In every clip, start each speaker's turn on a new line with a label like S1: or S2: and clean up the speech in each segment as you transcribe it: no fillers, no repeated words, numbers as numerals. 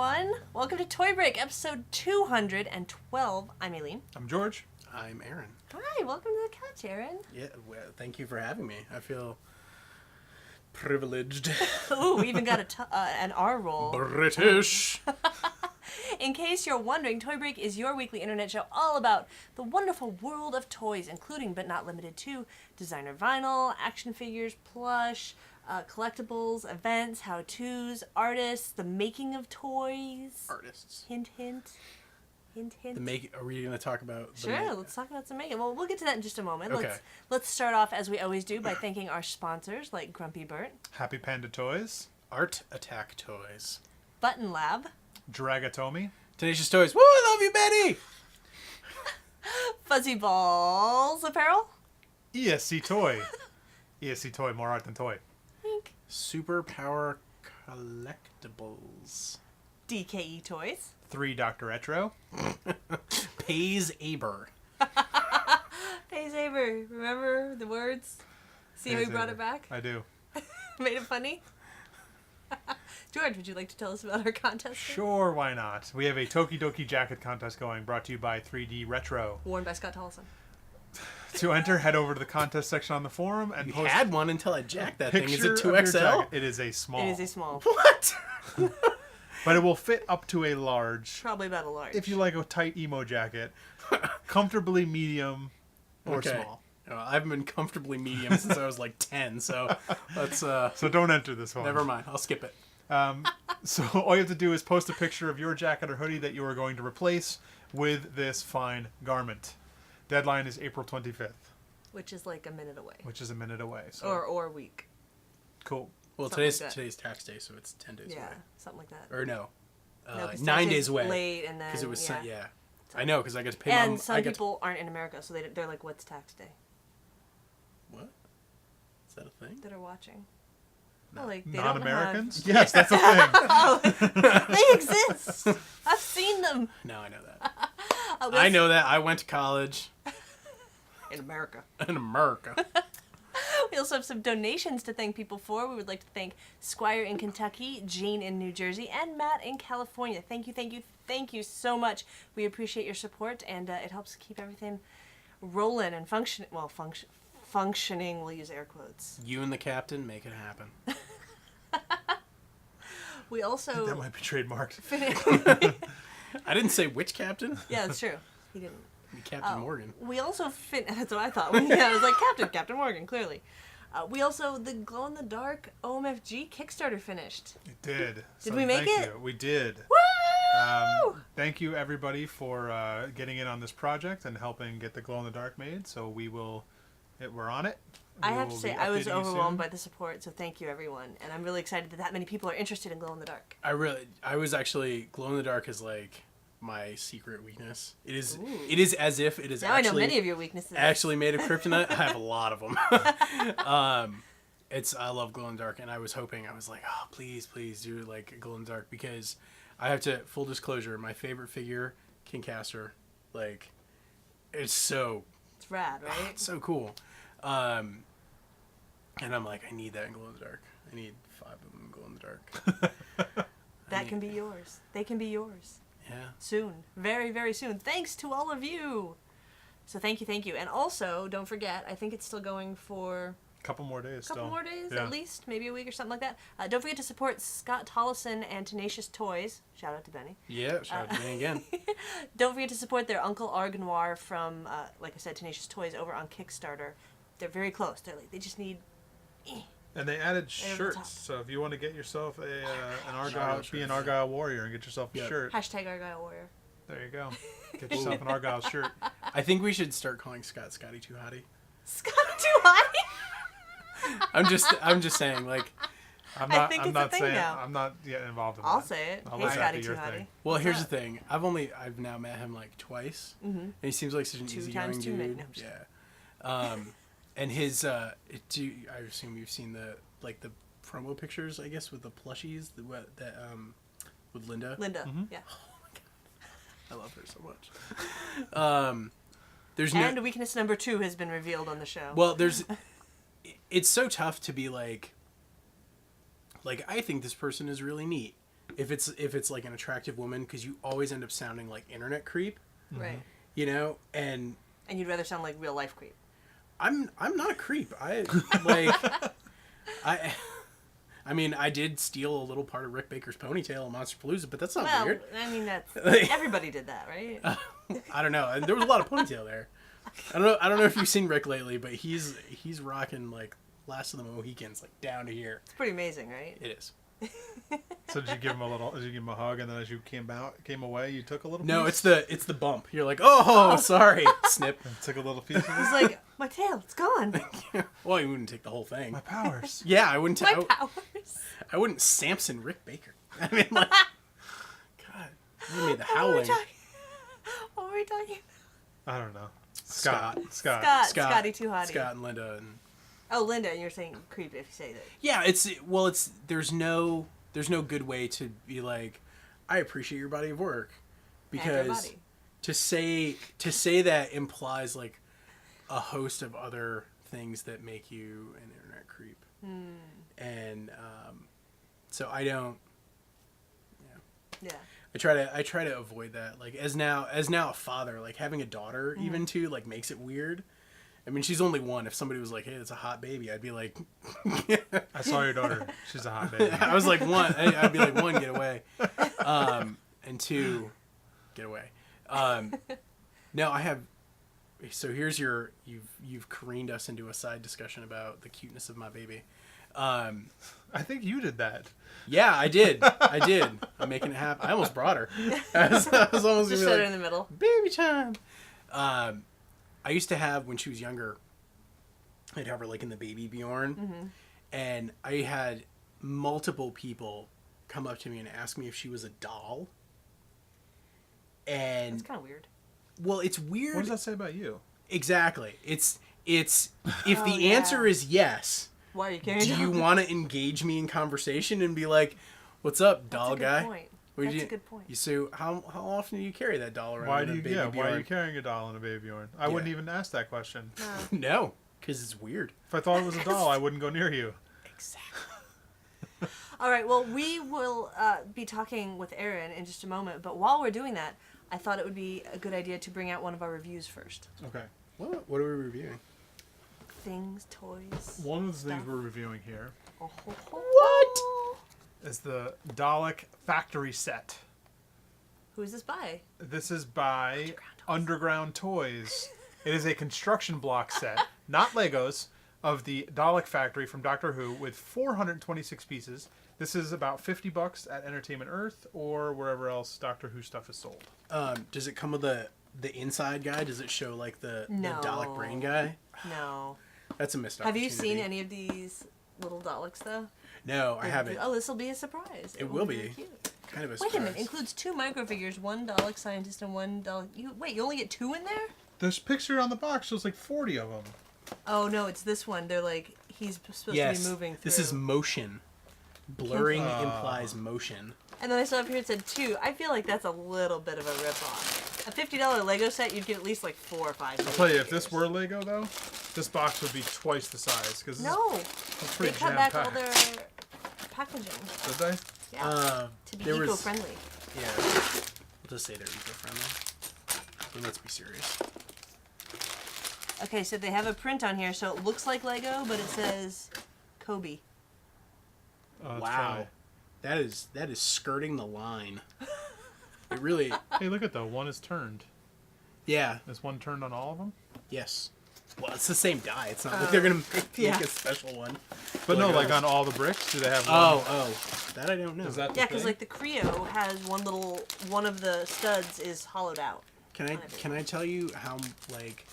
S1: everyone. Welcome to Toy Break, episode 212. I'm Aileen.
S2: I'm George.
S3: I'm Ahren.
S1: Hi, welcome to the couch, Ahren.
S3: Yeah, well, thank you for having me. I feel privileged.
S1: Ooh, we even got an R roll.
S3: British.
S1: In case you're wondering, Toy Break is your weekly internet show all about the wonderful world of toys, including but not limited to designer vinyl, action figures, plush, collectibles, events, how-tos, artists, the making of toys.
S3: Artists.
S1: Hint, hint. Hint, hint.
S3: Are we going to talk about the
S1: Sure, let's talk about some making. Well, we'll get to that in just a moment.
S3: Okay.
S1: Let's start off, as we always do, by thanking our sponsors, like Grumpy Bert,
S2: Happy Panda Toys.
S3: Art Attack Toys.
S1: Button Lab,
S2: Dragatomi.
S3: Tenacious Toys. Woo, I love you, Betty!
S1: Fuzzy Balls Apparel,
S2: ESC Toy. ESC Toy, more art than toy.
S1: Wink.
S3: Superpower Collectibles.
S1: DKE Toys,
S2: 3 Dr. Etro.
S3: Pays Aber.
S1: Hey Saber, remember the words? See how we brought it back?
S2: I do.
S1: Made it funny? George, would you like to tell us about our contest?
S2: Sure, why not? We have a Tokidoki jacket contest going, brought to you by 3D Retro.
S1: Worn by Scott Tollison.
S2: To enter, head over to the contest section on the forum and
S3: You
S2: post
S3: had one until I jacked that thing. Is
S2: picture
S3: it
S2: of your
S3: 2XL?
S2: jacket. It is a small.
S1: It is a small.
S3: What?
S2: But it will fit up to a large.
S1: Probably about a large.
S2: If you like a tight emo jacket, comfortably medium or small.
S3: Well, I haven't been comfortably medium since I was like 10, so let's...
S2: So don't enter this one.
S3: Never mind. I'll skip it.
S2: So all you have to do is post a picture of your jacket or hoodie that you are going to replace with this fine garment. Deadline is April 25th.
S1: Which is like a minute away.
S2: Which is a minute away. So.
S1: Or a week.
S2: Cool.
S3: Well,
S1: Something like
S3: today's tax day, so it's 10 days away.
S1: Yeah, something like that.
S3: Or no,
S1: No, 'cause
S3: 9
S1: tax
S3: days
S1: is
S3: away.
S1: late and then,
S3: Because it was
S1: yeah.
S3: yeah. I know, because I get to pay
S1: And some people aren't in America, so they're like, what's tax day?
S3: What? Is that a thing?
S1: That are watching.
S3: No.
S1: Oh, like, they
S2: Non-Americans?
S1: Don't have...
S2: Yes, that's a thing.
S1: Oh, they exist! I've seen them!
S3: No, I know that.
S1: Oh,
S3: I know that. I went to college
S1: in America.
S3: in America.
S1: We also have some donations to thank people for. We would like to thank Squire in Kentucky, Jane in New Jersey, and Matt in California. Thank you, thank you, thank you so much. We appreciate your support, and it helps keep everything rolling and functioning. Well, functioning, we'll use air quotes.
S3: You and the captain make it happen.
S1: We also...
S2: That might be trademarked.
S3: I didn't say which captain.
S1: Yeah, that's true. He didn't.
S3: Captain Morgan.
S1: We also that's what I thought. Yeah, I was like, Captain Morgan, clearly. We also, the glow-in-the-dark OMFG Kickstarter finished.
S2: It did.
S1: Did we make it?
S2: You. We did.
S1: Woo!
S2: Thank you, everybody, for getting in on this project and helping get the glow-in-the-dark made. So we're on it.
S1: I have to
S2: will
S1: say,
S2: be
S1: I was
S2: updating you
S1: overwhelmed
S2: soon.
S1: by the support, so thank you, everyone. And I'm really excited that many people are interested in glow-in-the-dark.
S3: I was actually, glow in the dark is like my secret weakness. It is.
S1: Ooh.
S3: It is as if it is
S1: Now
S3: actually.
S1: I know many of your weaknesses.
S3: Actually made of kryptonite. I have a lot of them. I love glow in the dark, and I was like, oh, please do like glow in the dark, because I have to, full disclosure, my favorite figure, King Castor, like, it's
S1: rad, right?
S3: it's so cool. And I'm like, I need that in glow in the dark. I need 5 of them in glow in the dark.
S1: That can be yours. They can be yours.
S3: Yeah.
S1: Soon. Very, very soon. Thanks to all of you. So thank you. And also, don't forget, I think it's still going for
S2: Couple more days.
S1: a couple more days,
S2: Yeah.
S1: at least. Maybe a week or something like that. Don't forget to support Scott Tollison and Tenacious Toys. Shout out to Benny.
S3: Yeah, shout out to me again.
S1: Don't forget to support their Uncle Arganoir from, like I said, Tenacious Toys over on Kickstarter. They're very close. They just need...
S2: And they added
S1: Over the top.
S2: shirts. So if you want to get yourself an
S3: Argyle
S2: Argyle,
S3: shirt.
S2: be an Argyle warrior and get yourself a
S3: Yep.
S2: shirt.
S1: Hashtag Argyle Warrior.
S2: There you go. Get yourself an Argyle shirt.
S3: I think we should start calling Scotty Too Hottie.
S1: Scott too high?
S3: I'm just saying, like,
S1: I think it's a thing now.
S2: I'm not yet involved in
S1: I'll
S2: that.
S1: say it.
S2: I'll
S1: Hey,
S2: let that
S1: Scotty
S2: be
S1: too
S2: your
S1: hottie.
S2: thing.
S3: well,
S1: What's
S3: here's
S1: up?
S3: the thing. I've now met him like twice, and he seems like such an
S1: 2
S3: easygoing
S1: times too
S3: dude.
S1: many. No, I'm just
S3: Yeah. And his I assume you've seen the promo pictures, I guess, with the plushies with Linda.
S1: Linda, yeah.
S3: I love her so much. There's
S1: And weakness number 2 has been revealed on the show.
S3: Well, it's so tough to be like I think this person is really neat, if it's like an attractive woman, because you always end up sounding like internet creep,
S1: Right.
S3: you know, and
S1: you'd rather sound like real life creep.
S3: I'm not a creep. I mean, I did steal a little part of Rick Baker's ponytail in Monster Palooza, but that's not weird.
S1: I mean, that's everybody did that, right?
S3: I don't know. And there was a lot of ponytail there. I don't know if you've seen Rick lately, but he's rocking like Last of the Mohicans, like down to here.
S1: It's pretty amazing, right?
S3: It is.
S2: So did you give him a hug, and then as you came away, you took a little
S3: No,
S2: piece?
S3: it's the bump. You're like, oh, sorry. Snip.
S2: And took a little piece of it?
S1: He's like, my tail, it's gone.
S3: Well, you wouldn't take the whole thing.
S2: My powers.
S3: Yeah, I wouldn't.
S1: My powers.
S3: I wouldn't Samson Rick Baker. I mean, like, God, you made the
S1: What were we
S3: howling.
S1: What were we talking about?
S2: I don't know.
S3: Scott.
S1: Scotty Too Hottie.
S3: Scott and Linda. And...
S1: Oh, Linda, and you're saying creep if you say that.
S3: Yeah, it's there's no good way to be like, I appreciate your body of work, because
S1: body.
S3: to say that implies like a host of other things that make you an internet creep. And so I don't.
S1: Yeah.
S3: I try to avoid that. Like as now a father, like having a daughter even too, like makes it weird. I mean, she's only one. If somebody was like, "Hey, it's a hot baby," I'd be like,
S2: I saw your daughter. She's a hot baby.
S3: I was like, one. I'd be like, one, get away, and two, get away. No, I have. So here's you've careened us into a side discussion about the cuteness of my baby.
S2: I think you did that.
S3: Yeah, I did. I'm making it happen. I almost brought her. I was almost
S1: Just
S3: gonna
S1: set
S3: be
S1: her in the middle.
S3: baby time. I used to have, when she was younger, I'd have her like in the baby Bjorn, and I had multiple people come up to me and ask me if she was a doll. And
S1: That's kind of weird.
S3: well, it's weird.
S2: What does that say about you?
S3: Exactly. It's if the
S1: yeah.
S3: answer is yes,
S1: Why are you carrying
S3: do you want to engage me in conversation and be like, "What's up, doll guy?"
S1: Point.
S3: What
S1: That's
S3: do
S1: a good point.
S3: You so how often do you carry that doll around?
S2: Why
S3: in
S2: do
S3: a
S2: you?
S3: baby
S2: Yeah. Why are
S3: Bjorn?
S2: you carrying a doll and a baby Bjorn? I wouldn't even ask that question.
S3: No, because it's weird.
S2: If I thought it was a doll, I wouldn't go near you.
S3: Exactly.
S1: All right. Well, we will be talking with Ahren in just a moment. But while we're doing that, I thought it would be a good idea to bring out one of our reviews first.
S2: Okay.
S3: What are we reviewing?
S1: Things, toys.
S2: One of the things
S1: Stuff.
S2: we're reviewing here
S1: Oh, ho, ho,
S3: What?
S1: ho.
S2: is the Dalek factory set.
S1: Who is this by?
S2: This is by Underground Toys. It is a construction block set, not Legos, of the Dalek factory from Doctor Who with 426 pieces. This is about $50 at Entertainment Earth or wherever else Doctor Who stuff is sold.
S3: Does it come with the inside guy? Does it show like the
S1: No.
S3: Dalek brain guy?
S1: No.
S3: That's a missed
S1: Have
S3: opportunity.
S1: you seen any of these little Daleks though?
S3: No, I haven't.
S1: Oh, this will be a surprise.
S3: It will
S1: be.
S3: be.
S1: Really cute.
S3: Kind of a
S1: Wait
S3: surprise.
S1: a minute. Includes 2 microfigures, 1 Dalek scientist, and 1 Dalek. You only get 2 in there?
S2: This picture on the box shows like 40 of them.
S1: Oh no, it's this one. They're like he's supposed to
S3: Yes,
S1: be moving through.
S3: this is motion. Blurring implies motion.
S1: And then I saw up here it said 2. I feel like that's a little bit of a ripoff. A $50 Lego set, you'd get at least like 4 or 5.
S2: I'll tell you, if this were Lego though, this box would be twice the size because
S1: No,
S2: it's
S1: they
S2: pretty
S1: cut back all
S2: jam-packed.
S1: their packaging.
S2: Did they?
S1: Yeah, to be
S3: there was-
S1: eco-friendly.
S3: Yeah. We'll just say they're eco-friendly. So let's be serious.
S1: Okay, so they have a print on here, so it looks like Lego, but it says Kobe.
S2: Let's
S3: Wow. That is skirting the line. It really.
S2: try. Hey, look at that. One is turned.
S3: Yeah.
S2: Is one turned on all of them?
S3: Yes. Well, it's the same die. It's not like they're gonna make
S1: yeah.
S3: a special one.
S2: But no,
S3: Legos.
S2: like on all the bricks, do they have one?
S3: Oh, that I don't know.
S2: Is that the
S1: Yeah, because
S2: thing?
S1: like the Creo has one of the studs is hollowed out.
S3: Can I tell you how like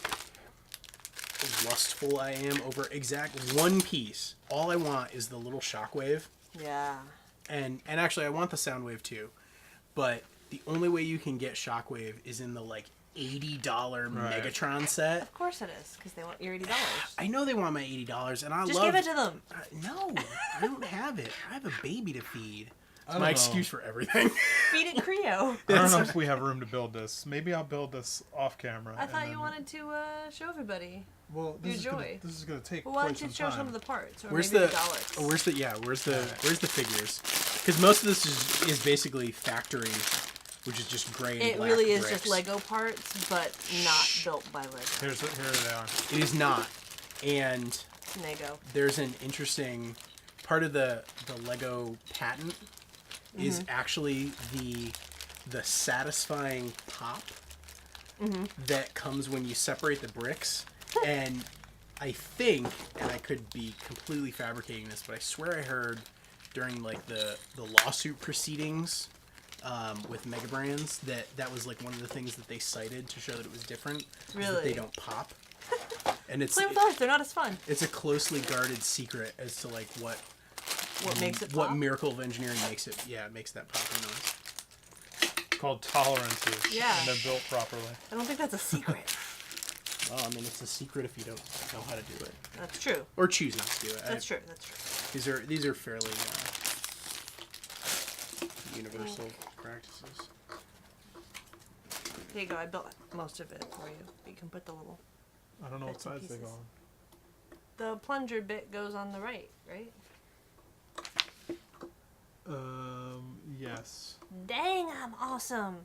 S3: lustful I am over exact one piece? All I want is the little shockwave,
S1: Yeah.
S3: and actually I want the sound wave too, but the only way you can get shockwave is in the like $80
S2: Right.
S3: Megatron set.
S1: Of course it is, because they want your $80.
S3: I know they want my $80, and I
S1: Just
S3: love.
S1: give it to them.
S3: No, I don't have it. I have a baby to feed.
S2: I
S3: It's
S2: don't
S3: my
S2: know.
S3: excuse for everything.
S1: Feed it Creo.
S2: I don't know if we have room to build this. Maybe I'll build this off camera.
S1: I thought
S2: and
S1: you
S2: then-
S1: wanted to show everybody.
S2: Well, this
S1: your
S2: is
S1: joy.
S2: this is gonna take
S1: Well, why
S2: quite
S1: don't you
S2: some
S1: show
S2: time.
S1: some of the parts, or
S3: Where's
S1: maybe
S3: the?
S1: the Daleks?
S3: Where's the? Yeah. Where's the figures? Because most of this is basically factory, which is just gray and
S1: It
S3: black
S1: really is
S3: bricks.
S1: just Lego parts, but not built by Lego.
S2: Here they are.
S3: It is not. And
S1: Lego.
S3: there's an interesting part of the Lego patent is actually the satisfying pop that comes when you separate the bricks. And I think, and I could be completely fabricating this, but I swear I heard during like the lawsuit proceedings with Mega Brands that was like one of the things that they cited to show that it was different. Is that
S1: Really?
S3: they don't pop. And
S1: Play with ours. They're not as fun.
S3: it's a closely guarded secret as to like what
S1: What makes it
S3: what
S1: pop?
S3: miracle of engineering makes it makes that popping noise.
S2: Called tolerances.
S1: Yeah.
S2: And they're built properly.
S1: I don't think that's a secret.
S3: Well, I mean, it's a secret if you don't know how to do it
S1: That's true.
S3: or choose not to do it.
S1: That's true. That's true.
S3: These are fairly universal practices.
S1: There you go. I built most of it for you. You can put the little...
S2: I don't know what
S1: Bits and
S2: size they go
S1: pieces.
S2: on.
S1: The plunger bit goes on the right, right?
S2: Yes.
S1: Dang, I'm awesome.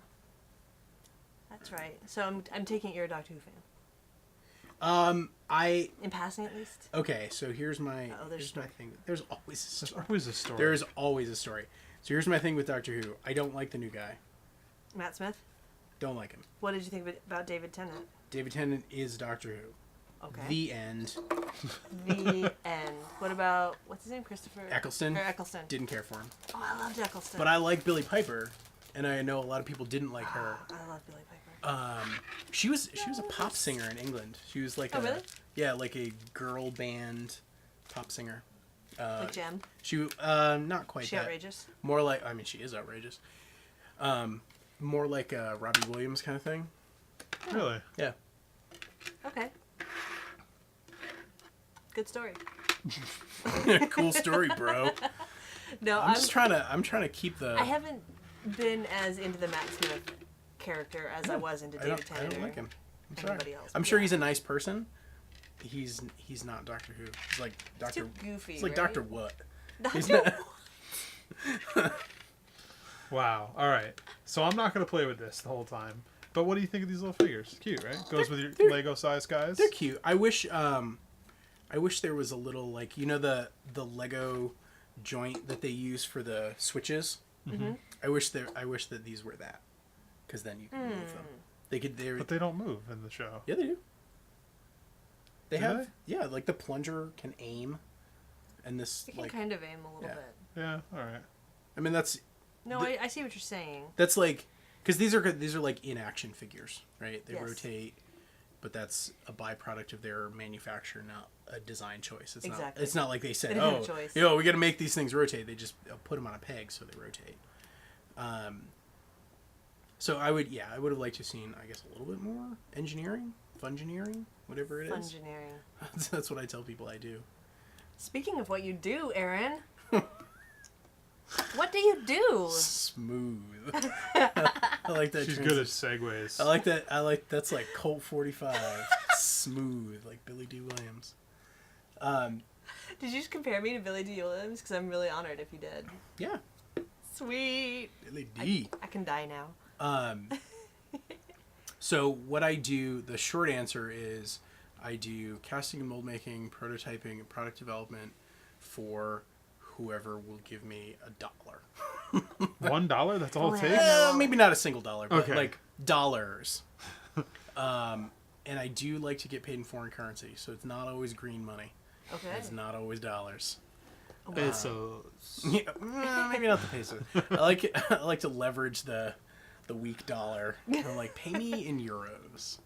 S1: That's right. So I'm taking it you're a Doctor Who fan. In passing at least.
S3: Okay, so here's my
S1: there's
S3: here's my thing. There's always a
S2: There's
S3: story.
S2: always a story.
S3: There is always a story. So here's my thing with Doctor Who. I don't like the new guy.
S1: Matt Smith.
S3: Don't like him.
S1: What did you think about David Tennant?
S3: David Tennant is Doctor Who.
S1: Okay.
S3: The end.
S1: The end. What about what's his name? Christopher
S3: Eccleston.
S1: Or Eccleston.
S3: Didn't care for him.
S1: Oh, I loved Eccleston.
S3: But I like Billie Piper, and I know a lot of people didn't like her.
S1: I love Billie Piper.
S3: She was a pop singer in England. She was like
S1: Oh, really?
S3: like a girl band pop singer.
S1: Like Gem.
S3: She not quite
S1: She
S3: that.
S1: outrageous.
S3: More like, I mean, she is outrageous. More like a Robbie Williams kind of thing.
S2: Really?
S3: Yeah.
S1: Okay. Good story.
S3: Cool story, bro.
S1: No,
S3: I'm trying to keep the.
S1: I haven't been as into the Matt Smith character as I was into
S3: I
S1: David
S3: don't
S1: Tennant.
S3: like him. I'm sorry.
S1: anybody else,
S3: I'm
S1: but
S3: sure
S1: yeah.
S3: he's a nice person. He's not Doctor Who. He's like Doctor.
S1: Too goofy.
S3: He's like
S1: right?
S3: Doctor What? He's
S1: Doctor.
S3: not.
S2: Wow. All right. So I'm not gonna play with this the whole time. But what do you think of these little figures? Cute, right? Goes with your Lego size guys.
S3: They're cute. I wish there was a little like the Lego joint that they use for the switches.
S1: Mm-hmm.
S3: I wish that these were that, because then you can move them. They could.
S2: But they don't move in the show.
S3: Yeah, they do. They
S2: Do
S3: have
S2: they?
S3: yeah, like the plunger can aim, and this
S1: You can
S3: like
S1: kind of aim a little
S3: yeah.
S1: bit.
S2: Yeah. All right.
S3: I mean that's
S1: No, I see what you're saying.
S3: that's like because these are like in action figures, right? They
S1: Yes.
S3: rotate, but that's a byproduct of their manufacture, not a design choice. It's
S1: Exactly.
S3: not. It's not like they said,
S1: They didn't have
S3: "Oh,
S1: a choice.
S3: we got to make these things rotate." They just put them on a peg so they rotate. So I would have liked to have seen, I guess, a little bit more engineering, fungineering, whatever it is.
S1: Fungineering.
S3: That's what I tell people I do.
S1: Speaking of what you do, Ahren. What do you do?
S3: Smooth. I like that.
S2: She's good at segues.
S3: I like that. That's like Colt 45. Smooth, like Billy D. Williams.
S1: Did you just compare me to Billy D. Williams? Because I'm really honored if you did.
S3: Yeah,
S1: Sweet.
S3: Billy D.
S1: I can die now.
S3: So what I do, the short answer is, I do casting and mold making, prototyping, and product development for whoever will give me $1.
S2: $1? That's all it
S1: Oh,
S2: takes?
S1: yeah.
S3: Maybe not a single dollar, but
S2: Okay.
S3: like dollars. And I do like to get paid in foreign currency, so it's not always green money.
S1: Okay.
S3: It's not always dollars.
S2: Pesos.
S3: Yeah, maybe not the peso. I like to leverage the weak dollar. I'm like, pay me in euros.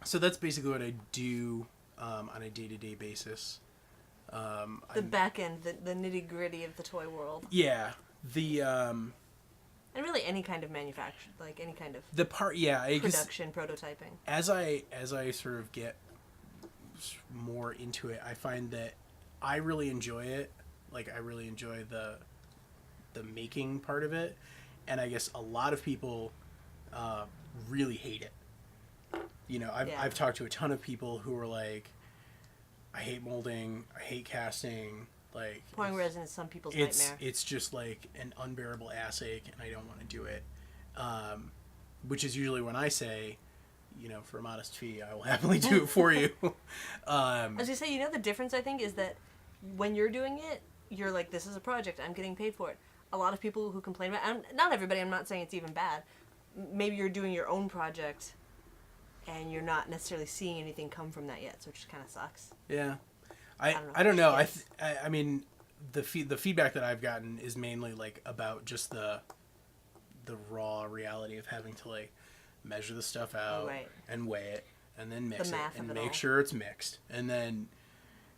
S3: So that's basically what I do on a day-to-day basis.
S1: The back end, the nitty gritty of the toy world,
S3: Yeah,
S1: and really any kind of manufacture, like any kind of
S3: the part. Yeah, I guess
S1: production, prototyping.
S3: as I sort of get more into it, I find that I really enjoy it. Like I really enjoy the making part of it, and I guess a lot of people really hate it. You know,
S1: Yeah.
S3: I've talked to a ton of people who are like, I hate molding, I hate casting, Like
S1: Pouring resin is some people's
S3: it's
S1: nightmare.
S3: it's just like an unbearable ass ache, and I don't want to do it. Which is usually when I say, for a modest fee, I will happily do it for you.
S1: I was gonna say, the difference I think is that when you're doing it, you're like, this is a project, I'm getting paid for it. A lot of people who complain about, and not everybody, I'm not saying it's even bad. Maybe you're doing your own project, and you're not necessarily seeing anything come from that yet, so it just kind of sucks.
S3: Yeah,
S1: I
S3: I don't know. I mean, the feedback that I've gotten is mainly like about just the raw reality of having to like measure the stuff out and weigh it and then mix it and make sure it's mixed, and then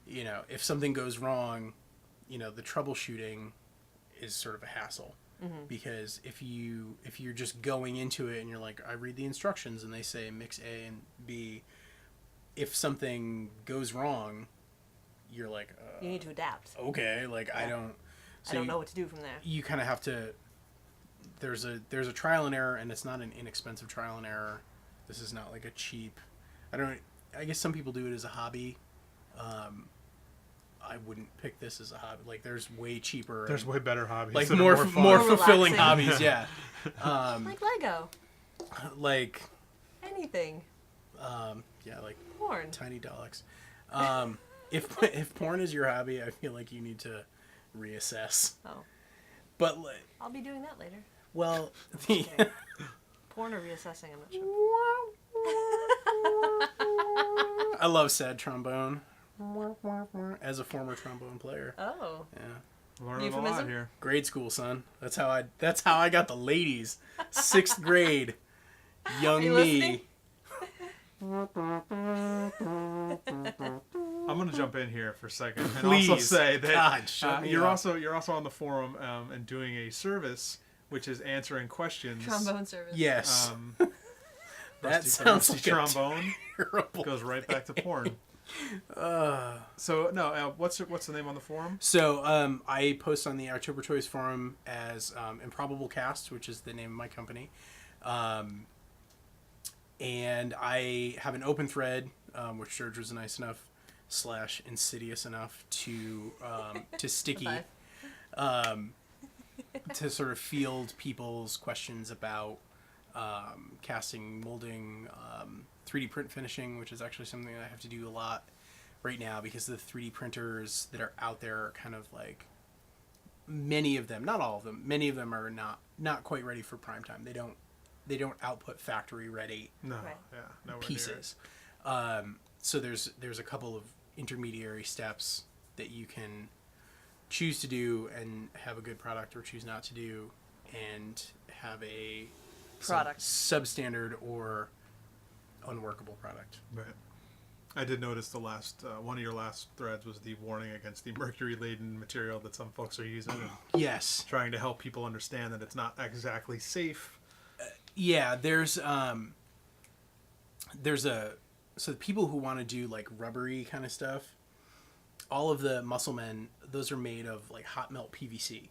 S3: if something goes wrong, the troubleshooting is sort of a hassle. Because if you're just going into it and you're like, I read the instructions and they say mix A and B, if something goes wrong, you're like,
S1: you need to adapt.
S3: Okay, like I don't
S1: know what to do from there.
S3: You kind of have to. There's a trial and error, and it's not an inexpensive trial and error. This is not like a cheap. I guess some people do it as a hobby. I wouldn't pick this as a hobby. Like, there's way cheaper.
S2: There's way better hobbies.
S3: Like,
S2: that
S3: more
S2: are
S3: fulfilling
S1: relaxing.
S3: hobbies, yeah.
S1: Like Lego.
S3: Like...
S1: Anything.
S3: Yeah, like...
S1: Porn.
S3: Tiny Daleks. If porn is your hobby, I feel like you need to reassess.
S1: Oh.
S3: But...
S1: I'll be doing that later.
S3: Well,
S1: Porn or reassessing, I'm not sure.
S3: I love sad trombone. As a former trombone player.
S1: Oh.
S3: Yeah.
S2: Learning a lot here.
S3: Grade school, son. That's how I got the ladies. 6th grade. Young me.
S2: I'm going to jump in here for a second and
S3: Please.
S2: also say that
S3: God, shut me
S2: you're
S3: up.
S2: also on the forum and doing a service which is answering questions.
S1: Trombone service.
S3: Yes. That
S2: Rusty
S3: sounds like
S2: trombone.
S3: terrible.
S2: Goes right back to porn. So no, what's the name on the forum?
S3: So I post on the October Choice forum as Improbable Cast, which is the name of my company, and I have an open thread, which George was nice enough / insidious enough to Sticky, to sort of field people's questions about casting, molding, 3D print finishing, which is actually something I have to do a lot right now because the 3D printers that are out there are kind of like, many of them, not all of them, many of them are not quite ready for prime time. They don't output factory ready pieces. So there's a couple of intermediary steps that you can choose to do and have a good product, or choose not to do and have a
S1: Product.
S3: Substandard or unworkable product.
S2: Right. I did notice the last one of your last threads was the warning against the mercury-laden material that some folks are using. And
S3: Yes.
S2: trying to help people understand that it's not exactly safe.
S3: Yeah, so the people who want to do like rubbery kind of stuff, all of the muscle men, those are made of like hot melt PVC.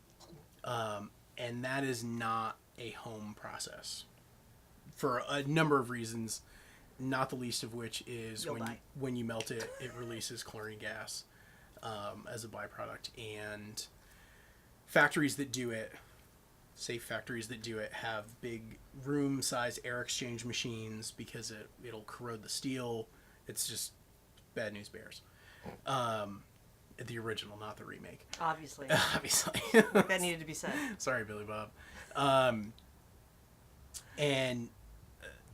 S3: And that is not a home process for a number of reasons, not the least of which is when you melt it, it releases chlorine gas as a byproduct. And factories that do it, safe factories that do it, have big room-size air exchange machines because it'll corrode the steel. It's just bad news bears. The original, not the remake.
S1: Obviously. That needed to be said.
S3: Sorry, Billy Bob. And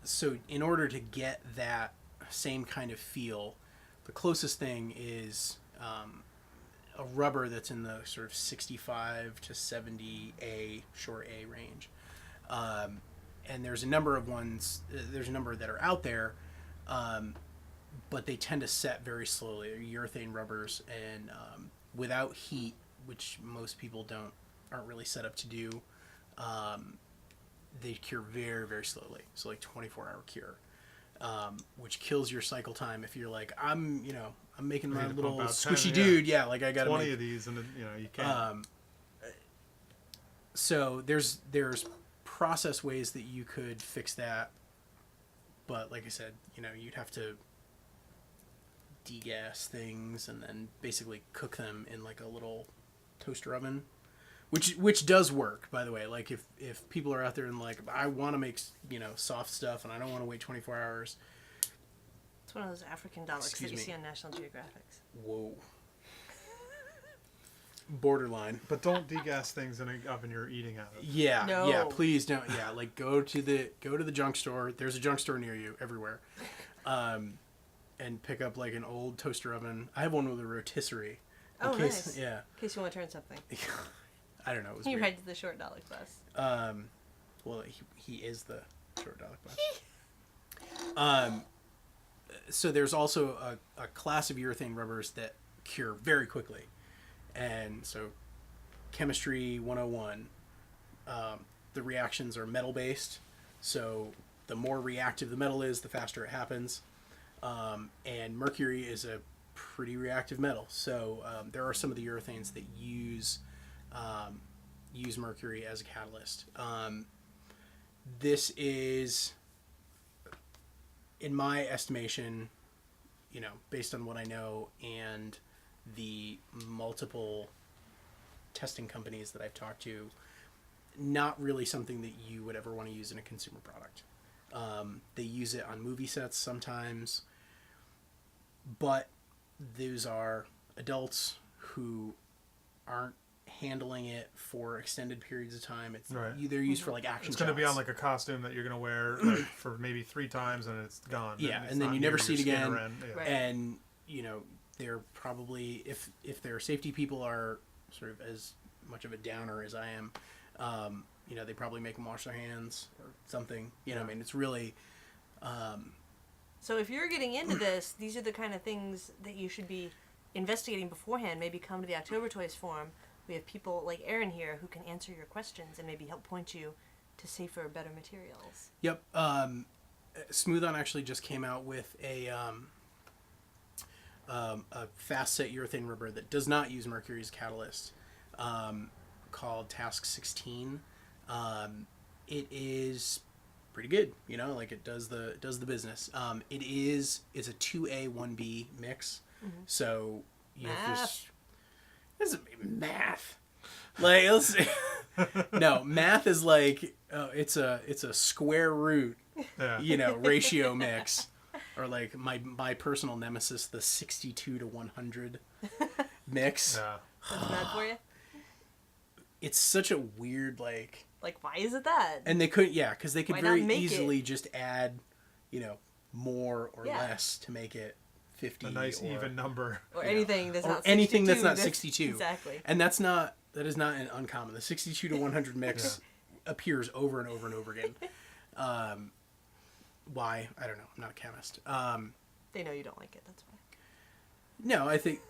S3: so in order to get that same kind of feel, the closest thing is a rubber that's in the sort of 65 to 70A, short A range. And there's a number of ones, there's a number that are out there, but they tend to set very slowly. They're urethane rubbers, and without heat, which most people aren't really set up to do, they cure very, very slowly. So like 24-hour cure, which kills your cycle time. If you're like, I'm making my little squishy dude. Yeah, like I got
S2: 20 of these, and you can't.
S3: So there's process ways that you could fix that, but like I said, you'd have to degas things and then basically cook them in like a little toaster oven, which does work, by the way. Like if people are out there and like, I want to make, you know, soft stuff and I don't want to wait 24 hours.
S1: It's one of those African Daleks
S3: Excuse
S1: that you
S3: me.
S1: see on National Geographics.
S3: Whoa. Borderline.
S2: But don't degas things in an oven you're eating out of.
S3: Yeah,
S1: No.
S3: yeah, please don't. Yeah, like go to the junk store. There's a junk store near you everywhere. And pick up like an old toaster oven. I have one with a rotisserie.
S1: Oh, nice.
S3: Yeah.
S1: In case you want to turn something.
S3: I don't know. It was
S1: You
S3: weird.
S1: ride to the short Dalek bus.
S3: Well, he is the short Dalek bus. So there's also a class of urethane rubbers that cure very quickly. And so chemistry 101, the reactions are metal based. So the more reactive the metal is, the faster it happens. And mercury is a pretty reactive metal. So there are some of the urethanes that use mercury as a catalyst. This is, in my estimation, you know, based on what I know and the multiple testing companies that I've talked to, not really something that you would ever want to use in a consumer product. They use it on movie sets sometimes, but those are adults who aren't handling it for extended periods of time. It's
S2: Right.
S3: They're used for like action
S2: It's going to be
S3: shots.
S2: on like a costume that you're going to wear like, for maybe 3 times and it's gone.
S3: Yeah,
S2: It's
S3: and then
S2: not
S3: you
S2: near
S3: never
S2: your
S3: see it
S2: skin
S3: again.
S2: or end. Yeah.
S1: Right.
S3: And you know, they're probably, if their safety people are sort of as much of a downer as I am, you know, they probably make them wash their hands or something. You know, I mean, it's really.
S1: So if you're getting into this, these are the kind of things that you should be investigating beforehand. Maybe come to the October Toys forum. We have people like Ahren here who can answer your questions and maybe help point you to safer, better materials.
S3: Yep. Smooth On actually just came out with a fast set urethane rubber that does not use mercury as catalyst, called Task 16. It is pretty good, you know, like it does the business. It's a 2A 1B mix.
S1: Mm-hmm.
S3: So you have
S1: Math.
S3: this is math. Like let's no, math is like it's a square root,
S2: Yeah.
S3: you know, ratio mix. Or like my personal nemesis, the 62 to 100 mix.
S2: Yeah.
S1: That's bad for you?
S3: It's such a weird like,
S1: Like, why is it that?
S3: and they could, yeah, because they could
S1: Why not
S3: very
S1: make
S3: easily just add, you know, more or
S1: Yeah.
S3: less to make it 50
S2: A nice
S3: or,
S2: even number.
S1: Or
S3: you know,
S1: anything that's
S3: or
S1: not 62.
S3: anything that's not 62.
S1: Exactly.
S3: And that is not an uncommon. The 62 to 100 mix appears over and over and over again. Why? I don't know. I'm not a chemist.
S1: They know you don't like it, that's why.
S3: No, I think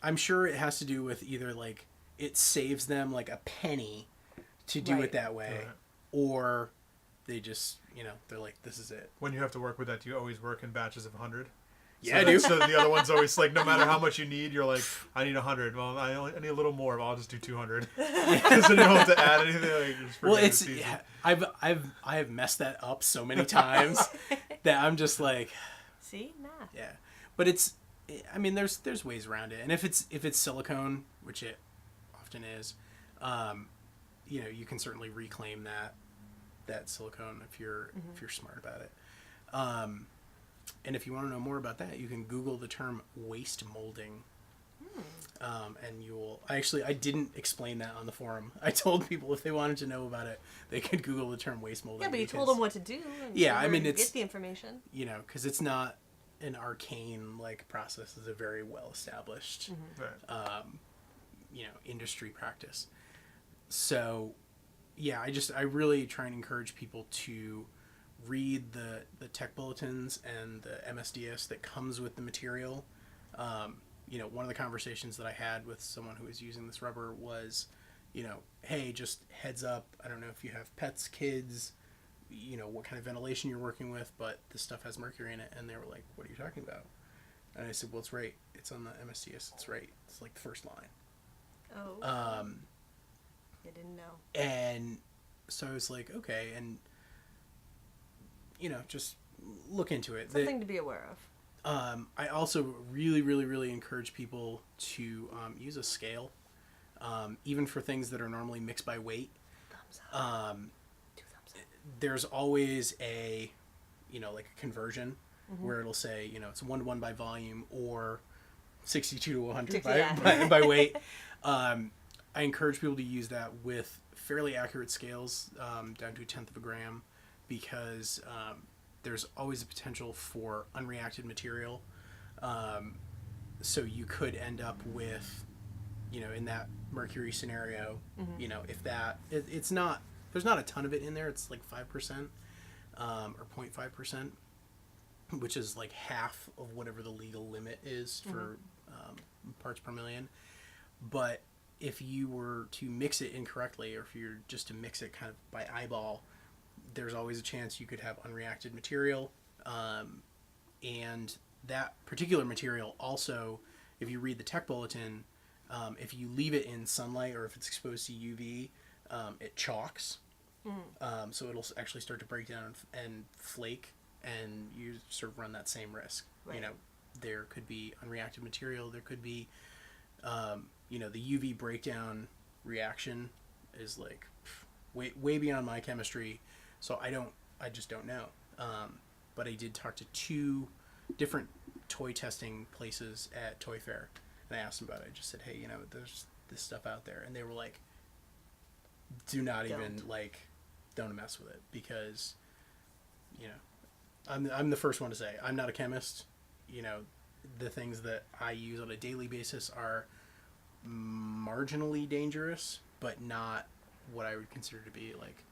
S3: I'm sure it has to do with either like it saves them like a penny to do
S1: Right.
S3: it that way,
S2: Right.
S3: or they just, you know, they're like, this is it.
S2: When you have to work with that, do you always work in batches of 100?
S3: Yeah, I do.
S2: So the other one's always like, no matter how much you need, you're like, I need 100. Well, I need a little more. Well, I'll just do 200. Because then you don't have to add anything. Like, just
S3: Well,
S2: forget
S3: it's
S2: easy.
S3: I have messed that up so many times that I'm just like,
S1: See? Math.
S3: yeah. But I mean, there's ways around it, and if it's silicone, which it often is, you know, you can certainly reclaim that silicone if you're smart about it. And if you want to know more about that, you can Google the term waste molding. And I didn't explain that on the forum. I told people if they wanted to know about it, they could Google the term waste molding.
S1: Yeah, but you
S3: because,
S1: told them what to do. And
S3: Yeah,
S1: they
S3: I mean,
S1: were-
S3: it's-
S1: get the information.
S3: you know, because it's not an arcane like process. It's a very well established,
S2: Right.
S3: you know, industry practice. So, yeah, I really try and encourage people to read the tech bulletins and the MSDS that comes with the material. You know, one of the conversations that I had with someone who was using this rubber was, you know, hey, just heads up, I don't know if you have pets, kids, you know, what kind of ventilation you're working with, but this stuff has mercury in it. And they were like, what are you talking about? And I said, well, it's right. It's on the MSDS. It's right. It's like the first line.
S1: Oh. I didn't know.
S3: And so I was like, okay. And, you know, just look into it.
S1: Something to be aware of.
S3: I also really, really, really encourage people to use a scale, even for things that are normally mixed by weight.
S1: Thumbs up. 2 thumbs up.
S3: There's always a, like a conversion where it'll say, it's 1-to-1 by volume or 62 to 100 by weight. I encourage people to use that with fairly accurate scales, down to 1/10 of a gram, because there's always a potential for unreacted material. So you could end up with, in that mercury scenario, if that, it's not, there's not a ton of it in there. It's like 5%, or 0.5%, which is like half of whatever the legal limit is for parts per million. But if you were to mix it incorrectly, or if you're just to mix it kind of by eyeball, there's always a chance you could have unreacted material. And that particular material also, if you read the tech bulletin, if you leave it in sunlight or if it's exposed to UV, it chalks. So it'll actually start to break down and flake, and you sort of run that same risk.
S1: Right.
S3: There could be unreacted material. There could be, the UV breakdown reaction is like way beyond my chemistry. So I just don't know. But I did talk to 2 different toy testing places at Toy Fair, and I asked them about it. I just said, hey, there's this stuff out there, and they were like, don't mess with it, because, I'm the first one to say, I'm not a chemist. The things that I use on a daily basis are marginally dangerous, but not what I would consider to be like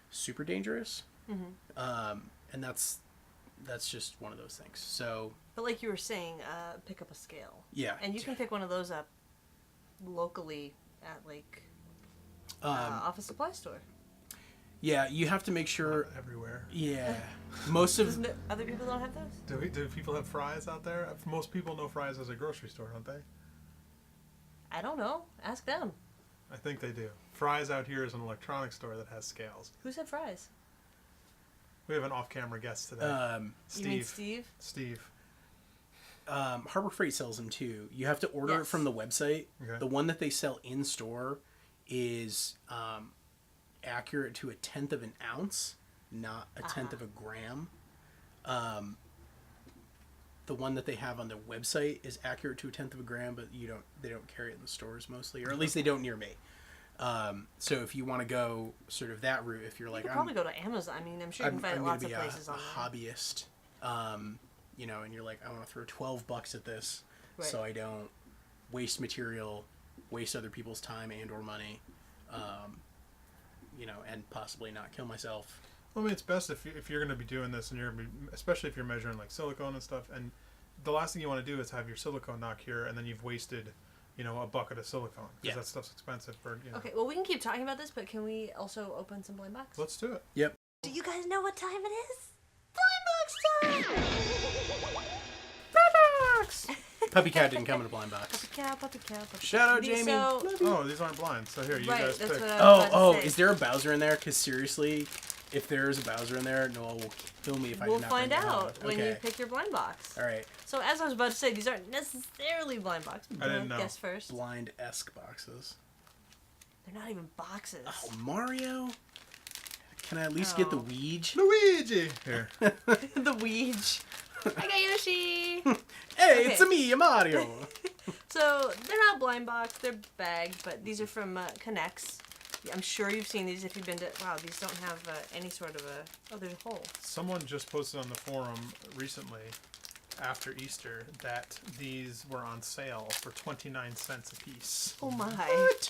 S3: super dangerous. And that's just one of those things. So,
S1: but like you were saying, pick up a scale.
S3: Yeah.
S1: And you can pick one of those up locally at like office supply store.
S3: Yeah, you have to make sure.
S2: Not everywhere.
S3: Yeah, most of
S1: Other people don't have those.
S2: Do people have Fry's out there? Most people know Fry's as a grocery store, don't they?
S1: I don't know. Ask them.
S2: I think they do. Fry's out here is an electronics store that has scales.
S1: Who said Fry's?
S2: We have an off-camera guest today.
S1: You mean Steve?
S2: Steve.
S3: Harbor Freight sells them too. You have to order it from the website.
S2: Okay.
S3: The one that they sell in store is accurate to 1/10 of an ounce, not 1/10 of a gram. The one that they have on their website is accurate to 1/10 of a gram, but they don't carry it in the stores mostly, or at least they don't near me. So if you want to go sort of that route, if you're
S1: You
S3: like,
S1: could probably go to Amazon. I mean, I'm sure you can find it lots of places
S3: a
S1: on there.
S3: hobbyist, and you're like, I want to throw $12 at this,
S1: Right.
S3: so I don't waste material, waste other people's time and or money, and possibly not kill myself.
S2: Well, I mean, it's best if you're going to be doing this, and especially if you're measuring like silicone and stuff, and the last thing you want to do is have your silicone not cure, and then you've wasted, a bucket of silicone, because that stuff's expensive for.
S1: Okay, well, we can keep talking about this, but can we also open some blind box?
S2: Let's do it.
S3: Yep.
S1: Do you guys know what time it is? Blind box time!
S3: Puppy Cat didn't come in a blind box.
S1: Puppy cow.
S3: Shout out, Jamie.
S1: So,
S2: Oh, these aren't blind. So here, you
S1: right,
S2: guys
S1: that's
S2: pick.
S1: what I was about to say.
S3: Is there a Bowser in there? Because seriously, if there's a Bowser in there, Noel will kill me if I do
S1: We'll
S3: not
S1: find
S3: bring it home.
S1: out when you pick your blind box.
S3: All right.
S1: So as I was about to say, these aren't necessarily blind boxes.
S2: I didn't know.
S1: Guess first.
S3: Blind-esque boxes.
S1: They're not even boxes.
S3: Oh, Mario? Can I at least get the Ouija?
S2: Luigi! Here.
S1: The Ouija. I got Yoshi.
S3: Hey,
S1: Okay.
S3: it's me, Mario.
S1: So they're not blind box, they're bagged, but these are from Connects. I'm sure you've seen these if you've been to. Wow, these don't have any sort of a. Oh, there's a hole.
S2: Someone just posted on the forum recently, after Easter, that these were on sale for 29 cents a piece.
S1: Oh my.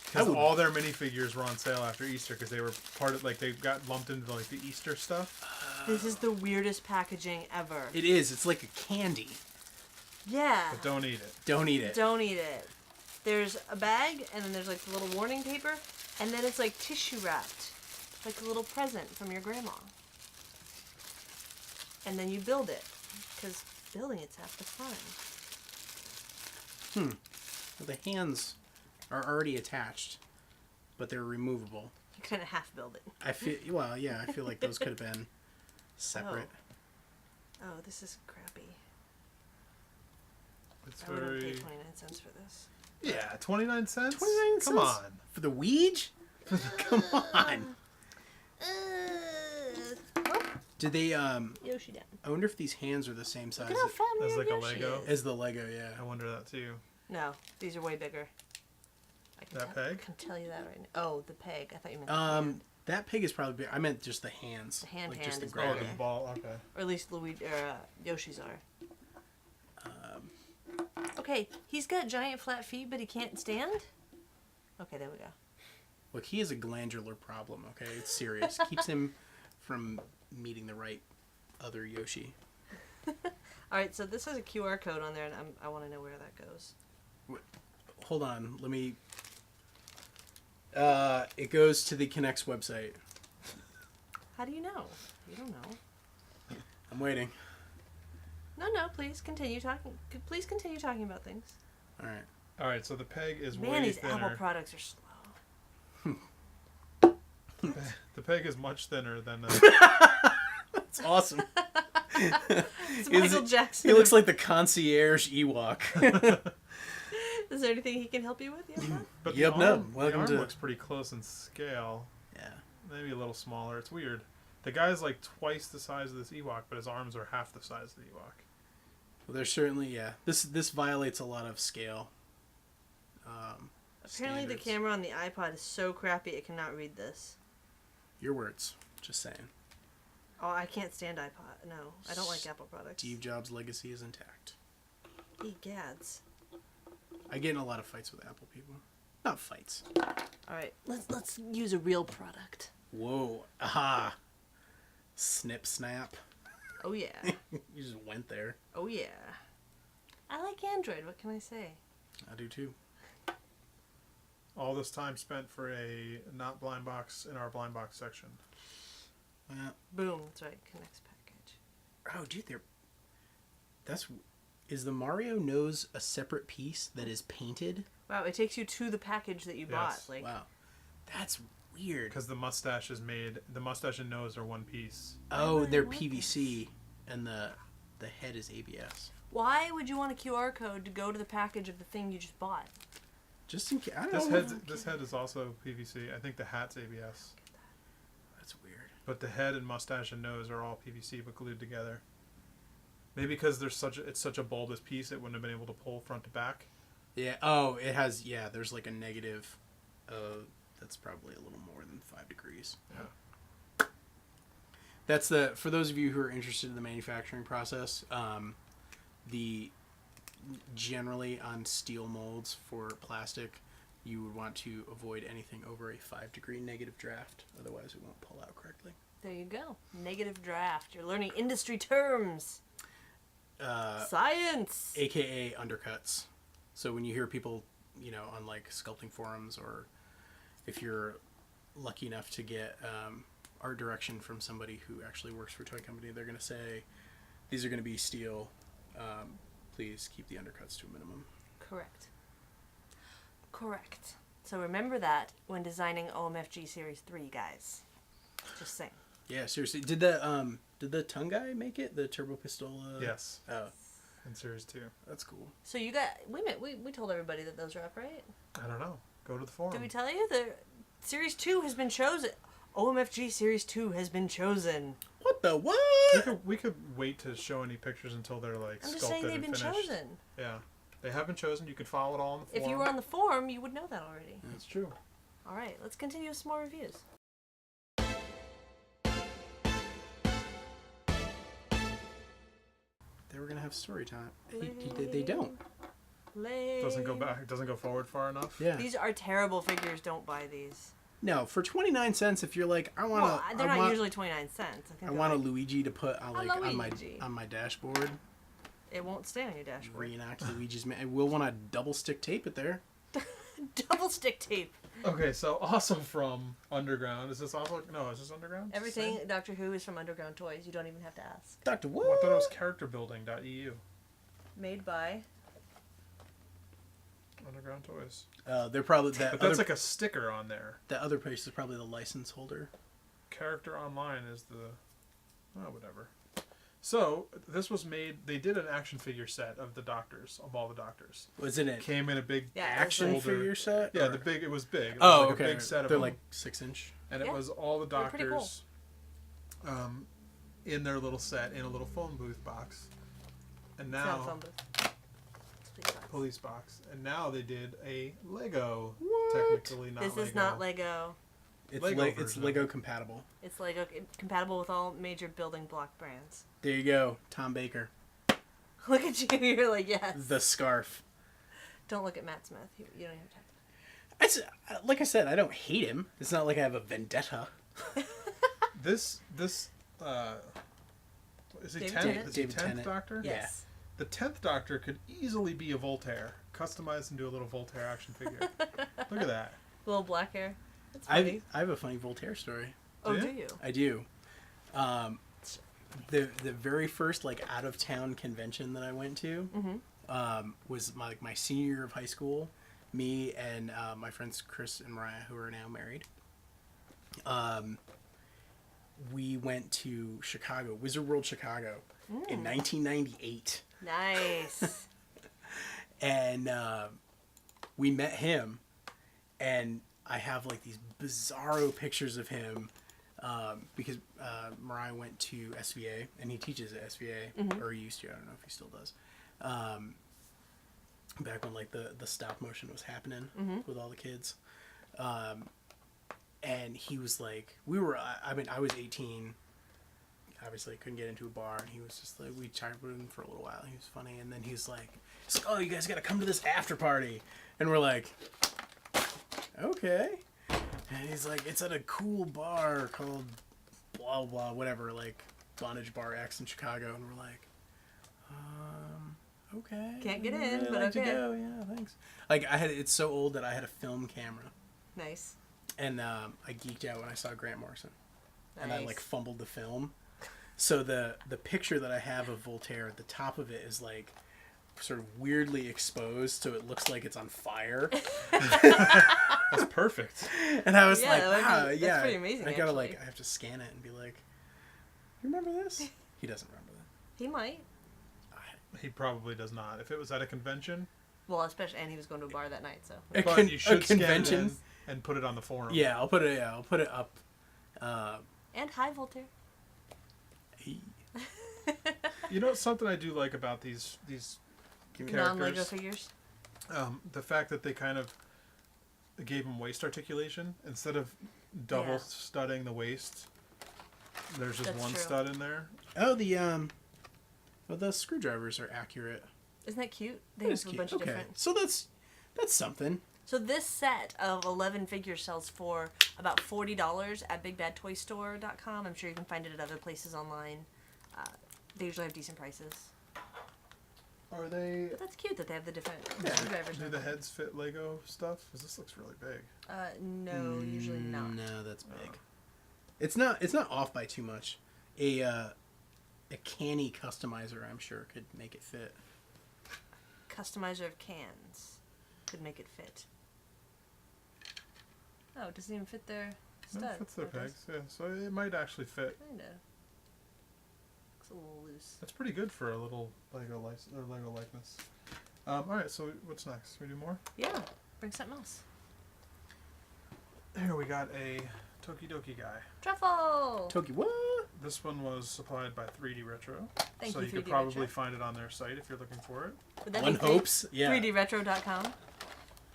S2: Because all their minifigures were on sale after Easter, because they were part of, they got lumped into like the Easter stuff.
S1: This is the weirdest packaging ever.
S3: It is. It's like a candy.
S1: Yeah.
S2: But don't eat it.
S3: Don't eat it.
S1: Don't eat it. There's a bag, and then there's like the little warning paper, and then it's like tissue wrapped, like a little present from your grandma. And then you build it, because building it's half the fun.
S3: Well, the hands are already attached, but they're removable.
S1: You kind of half build it.
S3: I feel like those could have been separate.
S1: Oh, this is crappy.
S2: It's
S1: I wouldn't pay
S2: very
S1: 29 cents for this.
S2: yeah, 29 cents.
S3: 29
S2: Come
S3: cents?
S2: on.
S3: For the Ouija? Come on. Did they
S1: Yoshi down.
S3: I wonder if these hands are the same size
S1: Look at how fat
S2: As
S1: weird
S2: like a
S1: Yoshi
S2: Lego?
S1: is.
S3: as the Lego, yeah.
S2: I wonder that too.
S1: No, these are way bigger. I can
S2: That
S1: tell,
S2: peg?
S1: I can tell you that right now. Oh, the peg. I thought you meant the hand.
S3: That pig is probably big. I meant just the hands.
S1: The hand
S3: just the
S1: is
S2: Oh,
S3: grab
S1: bigger.
S2: the
S3: hand.
S2: ball. Okay.
S1: Or at least Luigi, Yoshi's are. Okay, he's got giant flat feet, but he can't stand? Okay, there we go.
S3: Look, he has a glandular problem, okay? It's serious. Keeps him from meeting the right other Yoshi.
S1: Alright, so this has a QR code on there, and I want to know where that goes.
S3: Hold on, let me... it goes to the Kinect's website.
S1: How do you know? You don't know.
S3: I'm waiting.
S1: No, please continue talking. Please continue talking about things.
S3: All right.
S2: All right. So the peg is
S1: Man,
S2: way
S1: these
S2: thinner.
S1: Apple products are slow.
S2: The peg is much thinner than.
S3: That's awesome.
S1: It's
S3: Is
S1: Michael
S3: it-
S1: Jackson.
S3: He looks like the concierge Ewok.
S1: Is there anything he can help you with? Yes, Matt?
S2: But
S3: Yep,
S2: the
S3: no.
S2: arm,
S3: Welcome
S2: the arm
S3: to-
S2: looks pretty close in scale.
S3: Yeah.
S2: Maybe a little smaller. It's weird. The guy's like twice the size of this Ewok, but his arms are half the size of the Ewok.
S3: Well, there's certainly, yeah. This violates a lot of scale.
S1: Apparently, the
S3: standards.
S1: camera on the iPod is so crappy it cannot read this.
S3: Your words. Just saying.
S1: Oh, I can't stand iPod. No, I don't like Apple products.
S3: Steve Jobs' legacy is intact.
S1: Egads.
S3: I get in a lot of fights with Apple people. Not fights.
S1: All right, let's use a real product.
S3: Whoa. Aha. Snip snap.
S1: Oh yeah.
S3: You just went there.
S1: Oh yeah. I like Android. What can I say?
S3: I do too.
S2: All this time spent for a not blind box in our blind box section.
S1: Boom. That's right. Connects package.
S3: Oh, dude, is the Mario nose a separate piece that is painted?
S1: Wow, it takes you to the package that you bought.
S2: Yes.
S1: Like,
S3: Wow. That's weird.
S2: Because the mustache and nose are one piece.
S3: Oh,
S1: would
S3: they're
S1: I want
S3: PVC and the head is ABS.
S1: why would you want a QR code to go to the package of the thing you just bought?
S3: Just in case. I don't know.
S2: This head is also PVC. I think the hat's ABS.
S3: That's weird.
S2: But the head and mustache and nose are all PVC but glued together. Maybe because it's such a bulbous piece, it wouldn't have been able to pull front to back.
S3: Yeah. Oh, it has. Yeah. There's like a negative. That's probably a little more than 5 degrees.
S2: Yeah.
S3: That's for those of you who are interested in the manufacturing process. Generally on steel molds for plastic, you would want to avoid anything over a 5-degree negative draft. Otherwise, it won't pull out correctly.
S1: There you go. Negative draft. You're learning industry terms. Science.
S3: AKA undercuts. So when you hear people, on like sculpting forums, or if you're lucky enough to get art direction from somebody who actually works for a toy company, they're going to say, these are going to be steel. Please keep the undercuts to a minimum.
S1: Correct. So remember that when designing OMFG Series 3, guys. Just saying.
S3: Yeah, seriously. Did the tongue guy make it? The Turbo Pistola?
S2: Yes.
S3: Oh,
S2: In Series 2.
S3: that's cool.
S1: So we told everybody that those are up, right?
S2: I don't know. Go to the forum.
S1: Did we tell you? The Series 2 has been chosen. OMFG Series 2 has been chosen.
S3: What the what?
S2: We could wait to show any pictures until they're like
S1: I'm
S2: sculpted
S1: just saying they've
S2: and
S1: been
S2: finished.
S1: chosen.
S2: Yeah. They have been chosen. You can follow it all on the forum.
S1: If you were on the forum, you would know that already.
S2: That's true.
S1: All right, let's continue with some more reviews.
S3: They were gonna have story time. They don't.
S1: Lame.
S2: Doesn't go forward far enough.
S3: Yeah.
S1: These are terrible figures. Don't buy these.
S3: No, for 29 cents, if you're like, I want
S1: Well, they're not usually 29 cents. I think
S3: I
S1: they're
S3: want a
S1: like,
S3: Luigi to put on
S1: Luigi.
S3: on my dashboard.
S1: It won't stay on your dashboard.
S3: Reenact Luigi's man. We'll want to double stick tape it there.
S1: Double stick tape.
S2: Okay, so Awesome from Underground. Is this also... No, is this Underground?
S1: Everything
S2: Same?
S1: Doctor Who is from Underground Toys. You don't even have to ask.
S3: Doctor
S2: Oh,
S3: what?
S2: I thought it was characterbuilding.eu.
S1: Made by.
S2: Underground Toys.
S3: They're probably
S2: But that's like a sticker on there.
S3: that other place is probably the license holder.
S2: Character Online is the... Oh, whatever. So this was made. They did an action figure set of the doctors, of all the doctors.
S3: Wasn't it
S2: Came in a big
S3: action
S2: shoulder.
S3: figure set?
S2: Yeah,
S3: or-
S2: it was big. It was
S3: Oh,
S2: like
S3: okay.
S2: a big set of
S3: They're
S2: them.
S3: like 6-inch.
S2: And it
S1: Yeah.
S2: was all the
S1: They're pretty
S2: doctors in their little set in a little phone booth box. And
S1: It's not a
S2: now
S1: phone booth. It's a
S2: police box. And now they did a Lego.
S3: What?
S2: Technically not
S1: This
S2: Lego.
S1: is not Lego.
S3: It's
S2: Lego
S3: it's
S2: version.
S3: Lego compatible.
S1: It's Lego compatible with all major building block brands.
S3: There you go, Tom Baker.
S1: Look at you. You're like, yes.
S3: The scarf.
S1: Don't look at Matt Smith. You don't even have to.
S3: It's, like I said, I don't hate him. It's not like I have a vendetta.
S2: This is he
S1: David
S2: 10th?
S1: Tennant?
S2: Is he
S3: David
S2: 10th
S3: Tennant.
S2: Doctor?
S3: Yeah.
S1: Yes.
S2: The 10th Doctor could easily be a Voltaire. Customized into a little Voltaire action figure. Look at that.
S1: Little black hair. That's funny.
S3: I have a funny Voltaire story.
S1: Oh,
S2: Do
S1: do
S2: you?
S1: you?
S3: I do. The very first like out of town convention that I went to was my senior year of high school. Me and my friends Chris and Mariah, who are now married. We went to Chicago, Wizard World Chicago, in 1998,
S1: Nice.
S3: and we met him, and I have like these bizarro pictures of him. Because Mariah went to SVA, and he teaches at SVA, or he used to. I don't know if he still does. Back when like the stop motion was happening with all the kids, and he was like, I was 18. Obviously, couldn't get into a bar, and he was just like, we chatted with him for a little while. He was funny, and then he's like, oh, you guys got to come to this after party, and we're like, okay. And he's like, it's at a cool bar called blah blah whatever, like Bondage Bar X in Chicago, and we're like, okay.
S1: Can't get
S3: I'd
S1: in,
S3: really
S1: but
S3: like
S1: okay.
S3: to go. Yeah, thanks. Like it's so old that I had a film camera,
S1: Nice.
S3: and I geeked out when I saw Grant Morrison, and I
S1: Nice.
S3: like fumbled the film. So the picture that I have of Voltaire at the top of it is like sort of weirdly exposed, so it looks like it's on fire.
S2: That's perfect.
S3: And I was
S1: Yeah,
S3: like,
S1: that would be-
S3: wow,
S1: that's
S3: yeah.
S1: pretty amazing,
S3: I gotta
S1: actually.
S3: I have to scan it and be like, you remember this? He doesn't remember that.
S1: He might.
S2: He probably does not. If it was at a convention,
S1: Well, especially, and he was going to a bar that night, so.
S3: A
S2: but
S3: con-
S2: you should
S3: a
S2: scan it
S3: convention.
S2: in and put it on the forum.
S3: Yeah, I'll put it up.
S1: And hi, Voltaire.
S3: He,
S2: You know something I do like about these
S1: Non-Lego
S2: characters?
S1: figures.
S2: The fact that they kind of gave him waist articulation instead of double
S1: Yeah.
S2: studding the waist. There's just
S1: That's
S2: one
S1: true.
S2: stud in there.
S3: the screwdrivers are accurate.
S1: Isn't that cute? They
S3: That
S1: have
S3: is
S1: a
S3: cute.
S1: bunch of
S3: Okay,
S1: different.
S3: so that's something.
S1: So this set of 11 figures sells for about $40 at BigBadToyStore.com. I'm sure you can find it at other places online. They usually have decent prices.
S2: Are they?
S1: But that's cute that they have the different
S2: Yeah.
S1: screwdrivers.
S2: Do
S1: and
S2: the
S1: everything.
S2: heads fit Lego stuff? Because this looks really big.
S1: No, usually not.
S3: No, that's big. It's not off by too much. A canny customizer, I'm sure, could make it fit.
S1: Customizer of cans could make it fit. Oh, it doesn't even fit their studs.
S2: No, it fits their
S1: Oh, it does.
S2: pegs. Yeah, so it might actually fit.
S1: Kinda. Looks a little loose.
S2: That's pretty good for a little Lego likeness. All right, so what's next? We do more?
S1: Yeah, bring something else.
S2: Here we got a Tokidoki guy.
S1: Truffle!
S3: Toki, what?
S2: This one was supplied by 3D Retro.
S1: Thank
S2: so
S1: you,
S2: you could
S1: 3D
S2: probably
S1: Retro.
S2: find it on their site if you're looking for it.
S1: Would that
S3: One
S1: be
S3: hopes. Yeah.
S1: 3DRetro.com.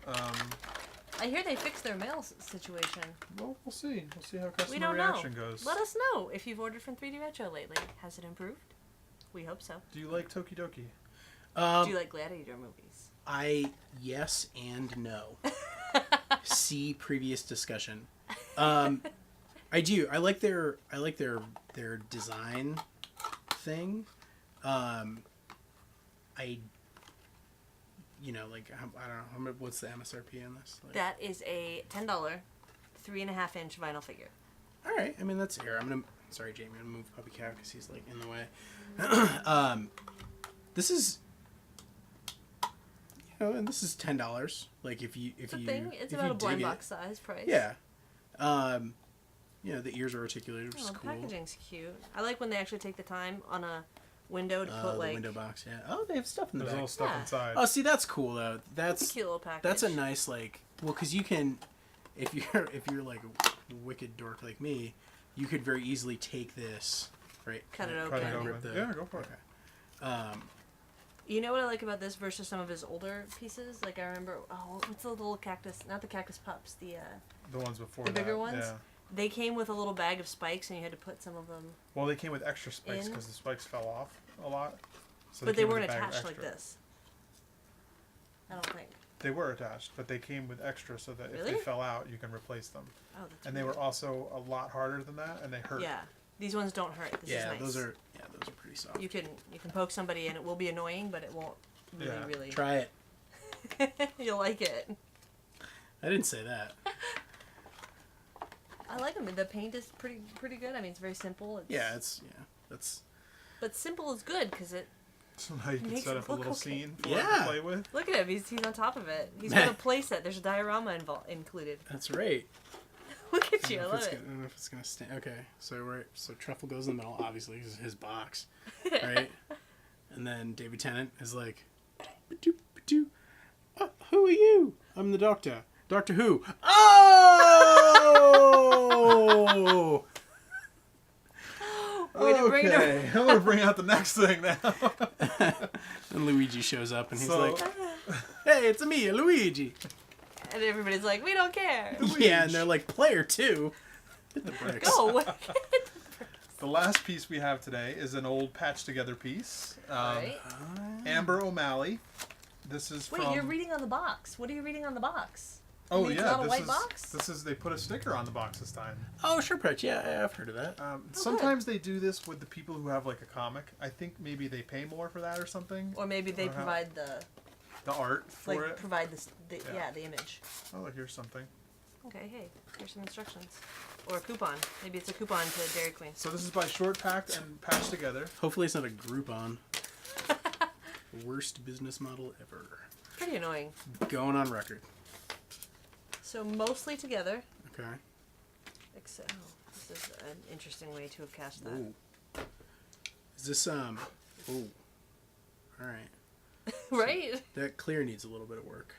S2: Um,
S1: I hear they fixed their mail situation.
S2: well, we'll see. We'll see how customer
S1: We don't
S2: reaction
S1: know.
S2: goes.
S1: Let us know if you've ordered from 3D Retro lately. Has it improved? We hope so.
S2: Do you like Tokidoki?
S1: Do you like Gladiator movies?
S3: Yes and no. See previous discussion. I do. I like their design thing. I don't know what's the MSRP on this. Like,
S1: That is a $10 3.5-inch vinyl figure.
S3: all right. I mean, that's here. Sorry, Jamie. I'm gonna move Puppy Cat because he's like in the way. This is. And this is $10. Like if you
S1: It's a thing. It's
S3: if
S1: about
S3: you
S1: a blind
S3: dig it.
S1: box size price.
S3: Yeah. the ears are articulated, which is
S1: the
S3: cool.
S1: packaging's cute. I like when they actually take the time on a window to put
S3: The
S1: like
S3: window box, yeah. Oh, they have stuff in the
S2: There's
S3: back.
S2: little stuff
S1: Yeah.
S2: inside.
S3: Oh, see, that's cool though.
S1: it's a cute little package.
S3: That's a nice because you can, if you're like a wicked dork like me, you could very easily take this, right?
S1: Cut it
S2: Cut
S1: open.
S2: it open.
S3: Rip the-
S2: Yeah, go for it.
S1: You know what I like about this versus some of his older pieces? Like I remember, what's the little cactus? Not the cactus pups. The
S2: The ones before
S1: The
S2: that.
S1: bigger ones?
S2: Yeah.
S1: they came with a little bag of spikes, and you had to put some of them.
S2: Well, they came with extra spikes
S1: In?
S2: because the spikes fell off a lot. So
S1: But they
S2: came with
S1: weren't
S2: a bag of
S1: attached like
S2: extra.
S1: this. I don't think.
S2: They were attached, but they came with extra so that if
S1: Really?
S2: they fell out, you can replace them.
S1: Oh, that's
S2: And they
S1: weird.
S2: were also a lot harder than that, and they hurt.
S1: Yeah, these ones don't hurt. This is nice.
S3: those are pretty soft.
S1: You can poke somebody, and it will be annoying, but it won't really
S2: Yeah.
S1: really.
S3: Try it.
S1: You'll like it.
S3: I didn't say that.
S1: I like them. The paint is pretty good. I mean, it's very simple. It's,
S3: That's
S1: But simple is good because it.
S2: So now you can
S1: Makes
S2: set
S1: it
S2: up a
S1: look
S2: little
S1: okay.
S2: scene for it
S3: Yeah.
S2: to play with.
S1: Look at him. He's on top of it. He's got a play set. There's a diorama included.
S3: that's right.
S1: Look at you. I
S3: I
S1: love it.
S3: don't know if it's gonna stand. Okay, so Truffle goes in the middle, obviously, 'cause it's his box, right? And then David Tennant is like, "Ba-doop, who are you? I'm the Doctor. Doctor Who? Oh!
S1: Way to bring it
S2: Okay, I'm gonna bring out the next thing now.
S3: And Luigi shows up, and he's
S2: So-
S3: like, "Hey, it's me, Luigi."
S1: And everybody's like, we don't care.
S3: Yeah, and they're like, "Player 2. Hit the bricks.
S1: Go away.
S2: The last piece we have today is an old patched together piece.
S1: Right?
S2: Amber O'Malley. This is
S1: Wait,
S2: from.
S1: you're reading on the box. What are you reading on the box?
S2: Oh
S1: You mean
S2: yeah,
S1: it's not a
S2: this
S1: white
S2: is
S1: box?
S2: this is they put a sticker on the box this time.
S3: Oh, sure, Patch. Yeah, I've heard of that.
S2: Sometimes they do this with the people who have like a comic. I think maybe they pay more for that or something.
S1: Or maybe they
S2: Or how-
S1: provide the
S2: The art for it.
S1: provide the
S2: Yeah.
S1: the image.
S2: Oh, look, here's something.
S1: Okay, hey, here's some instructions. Or a coupon. Maybe it's a coupon to Dairy Queen.
S2: So this is by Short Packed and Patched Together.
S3: Hopefully, it's not a Groupon. Worst business model ever.
S1: Pretty annoying.
S3: Going on record.
S1: So mostly together.
S3: Okay.
S1: Except, this is an interesting way to have cast that.
S3: Ooh. Is this Ooh. All right.
S1: Right?
S3: That clear needs a little bit of work.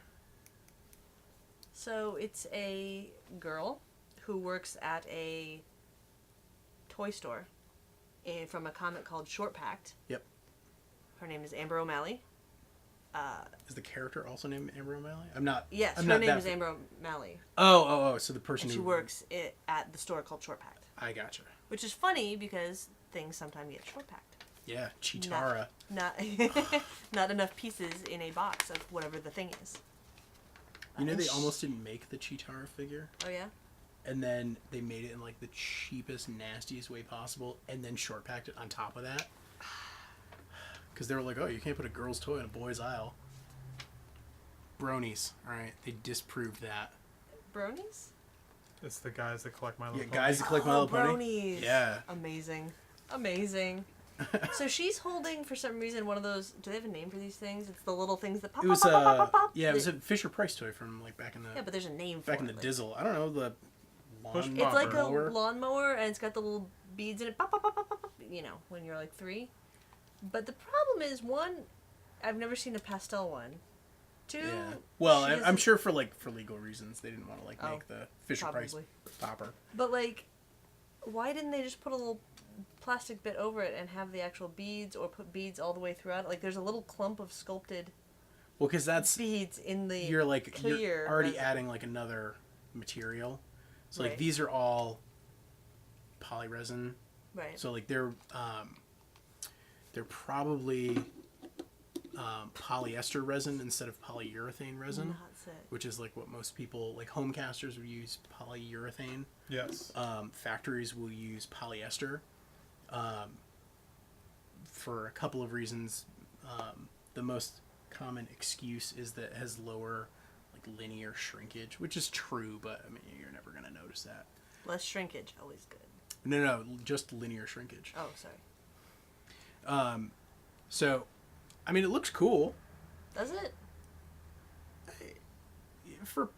S1: So it's a girl who works at a toy store from a comic called Short Packed.
S3: Yep.
S1: Her name is Amber O'Malley.
S3: Is the character also named Amber O'Malley? I'm not.
S1: Yes,
S3: I'm
S1: her
S3: not
S1: name
S3: that
S1: is Amber O'Malley.
S3: Oh. So the person
S1: And she
S3: who
S1: works at the store called Short Packed.
S3: I gotcha.
S1: Which is funny because things sometimes get short packed.
S3: Yeah, Chitara.
S1: Not not enough pieces in a box of whatever the thing is.
S3: You know,
S1: And
S3: they almost didn't make the Chitara figure,
S1: Oh yeah?
S3: and then they made it in like the cheapest, nastiest way possible, and then short packed it on top of that. Because they were like, "Oh, you can't put a girl's toy in a boy's aisle." Bronies. All right, they disproved that.
S1: Bronies?
S2: It's the guys that collect My Little
S3: Yeah,
S2: Pony.
S3: guys that collect My Little Pony.
S1: Bronies.
S3: Yeah.
S1: Amazing. So she's holding, for some reason, one of those... Do they have a name for these things? It's the little things that pop,
S3: It was
S1: pop, pop, pop, pop, pop.
S3: yeah, it was a Fisher Price toy from like back in the
S1: Yeah, but there's a name for
S3: back
S1: it.
S3: in the
S1: like-
S3: Dizzle. I don't know the
S2: Push
S3: lawn
S1: It's like a
S3: mower.
S1: lawnmower, and it's got the little beads in it. Pop, pop, pop, pop, pop, pop, you know, when you're like 3. But the problem is, one, I've never seen a pastel one. 2,
S3: Yeah. Well,
S1: she
S3: I'm
S1: isn't-
S3: sure for legal reasons they didn't want to like
S1: Oh,
S3: make the Fisher Price
S1: probably.
S3: topper.
S1: But like, why didn't they just put a little plastic bit over it and have the actual beads, or put beads all the way throughout it? Like, there's a little clump of sculpted
S3: Well, because that's
S1: beads in the
S3: you're
S1: clear
S3: already
S1: resin.
S3: adding like another material. So like
S1: Right.
S3: these are all poly resin.
S1: Right.
S3: So like they're probably polyester resin instead of polyurethane resin,
S1: That's it.
S3: which is like what most people like home casters would use polyurethane.
S2: Yes.
S3: Factories will use polyester for a couple of reasons. The most common excuse is that it has lower like linear shrinkage, which is true, but I mean you're never going to notice that.
S1: Less shrinkage, always good.
S3: No, just linear shrinkage.
S1: Oh, sorry.
S3: So, I mean, it looks cool
S1: Does it?
S3: for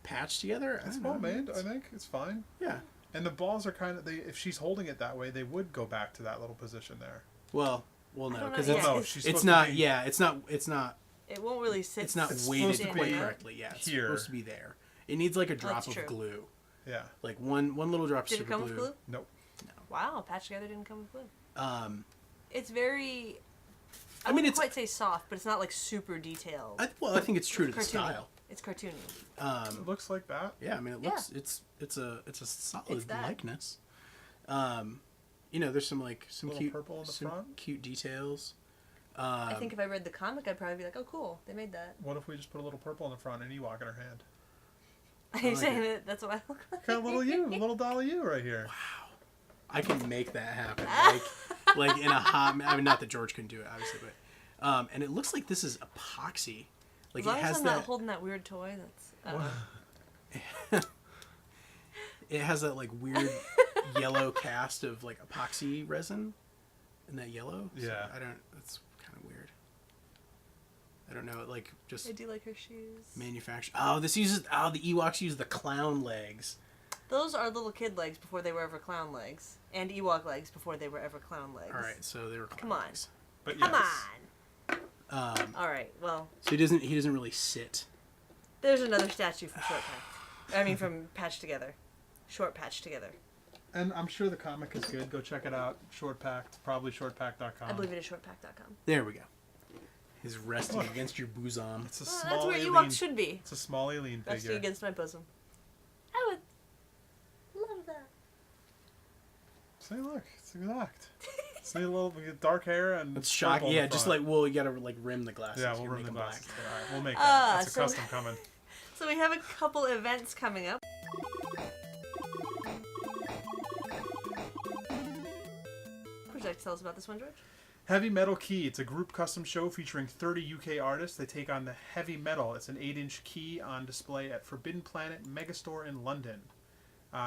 S3: patched together. I
S2: It's
S3: don't know.
S2: well made, I think. It's fine.
S3: Yeah,
S2: And the balls are kind of, if she's holding it that way, they would go back to that little position there.
S3: Well, no,
S1: don't know.
S3: because
S1: Yeah,
S3: it's
S2: no, she's
S3: it's
S2: supposed
S3: not.
S2: to be
S3: Yeah, it's not.
S1: It won't really sit.
S3: It's not
S2: It's
S3: weighted
S2: supposed to
S3: quite
S2: be
S3: correctly. Yeah, it's
S2: here.
S3: supposed to be there. It needs like a drop
S1: that's
S3: of
S1: true.
S3: glue,
S2: Yeah.
S3: like one little drop of
S1: Did it
S3: super
S1: come with glue?
S2: Nope.
S1: Wow, Patch Together didn't come with glue.
S3: Um,
S1: It's very. I
S3: mean,
S1: wouldn't
S3: it's-
S1: quite say soft, but it's not like super detailed.
S3: I think it's true to the
S1: Cartoony.
S3: style.
S1: It's cartoony.
S2: It looks like that.
S3: Yeah, I mean, it looks it's a solid
S1: It's that.
S3: likeness. There's some
S2: Little
S3: cute
S2: purple in the
S3: some
S2: front?
S3: cute details.
S1: I think if I read the comic, I'd probably be like, "Oh, cool, they made that."
S2: What if we just put a little purple in the front and Ewok in her hand?
S1: Are you
S3: like
S1: saying that that's what I look like?
S2: Got a little you, a little doll of you right here.
S3: I can make that happen, like in a hot. I mean, not that George couldn't do it, obviously, but and it looks like this is epoxy. Like
S1: As long
S3: it
S1: as
S3: has
S1: I'm
S3: that.
S1: not holding that weird toy, that's. I don't know.
S3: It has that like weird yellow cast of like epoxy resin, in that yellow. So
S2: Yeah.
S3: That's kind of weird. I don't know. Like just
S1: I do like her shoes.
S3: manufacture. Oh, the Ewoks use the clown legs.
S1: Those are little kid legs before they were ever clown legs, and Ewok legs before they were ever clown legs.
S3: All right, so they were clown
S1: Come on.
S3: legs.
S2: But yes.
S1: Come on. All right. Well,
S3: So he doesn't really sit.
S1: there's another statue from Short Patch. I mean, from Patch Together. Short Patch Together.
S2: And I'm sure the comic is good. Go check it out. Short Packed, probably shortpack.com.
S1: I believe it is shortpack.com.
S3: There we go. He's resting against your bosom.
S2: It's a
S1: Well,
S2: small
S1: that's where
S2: alien.
S1: Ewoks should be.
S2: It's a small alien
S1: Resting
S2: figure.
S1: against my bosom. I would love that.
S2: See, look, it's exact. See a little we get dark hair and
S3: It's shocking.
S2: purple in
S3: Yeah,
S2: the
S3: just
S2: front.
S3: you gotta like rim the glasses.
S2: Yeah,
S3: You
S2: we'll
S3: make
S2: rim the
S3: them black.
S2: glasses. All right, we'll make that. That's a
S1: so-
S2: custom coming.
S1: So we have a couple events coming up. Would you like to tell us about this one, George?
S2: Heavy Metal Key. It's a group custom show featuring 30 UK artists. They take on the heavy metal. It's an 8-inch key on display at Forbidden Planet Megastore in London.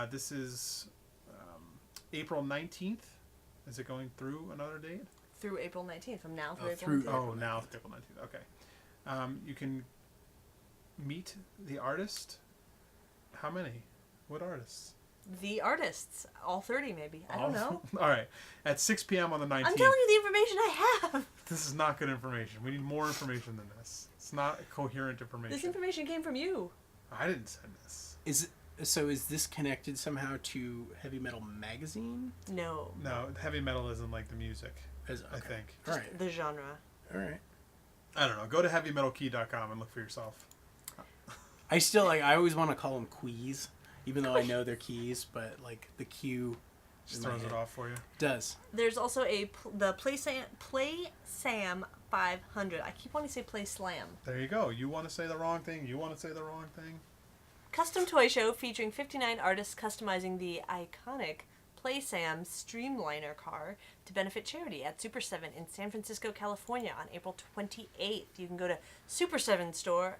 S2: This is April 19th. Is it going through another date?
S1: Through April 19th. From now through
S3: Oh,
S1: April
S3: through-
S1: 19th.
S2: Oh, now it's April 19th. Okay. You can meet the artist. How many? What artists?
S1: The artists. All 30, maybe. I don't know.
S2: All right. At 6 p.m. on the 19th.
S1: I'm telling you the information I have.
S2: This is not good information. We need more information than this. It's not coherent information.
S1: This information came from you.
S2: I didn't send this.
S3: Is this connected somehow to Heavy Metal Magazine?
S1: No.
S2: No, heavy metal isn't like the music, I
S3: Okay.
S2: think.
S3: All right.
S1: The genre.
S3: All right.
S2: I don't know. Go to heavymetalkey.com and look for yourself.
S3: I still I always want to call them quees, even though I know they're keys, but like the Q
S2: Just
S3: in my
S2: throws it
S3: head
S2: off for you.
S3: does.
S1: There's also the Play Sam 500. I keep wanting to say Play Slam.
S2: There you go. You want to say the wrong thing. You want to say the wrong thing.
S1: Custom toy show featuring 59 artists customizing the iconic Play Sam Streamliner car to benefit charity at Super 7 in San Francisco, California on April 28th. You can go to super7store.com.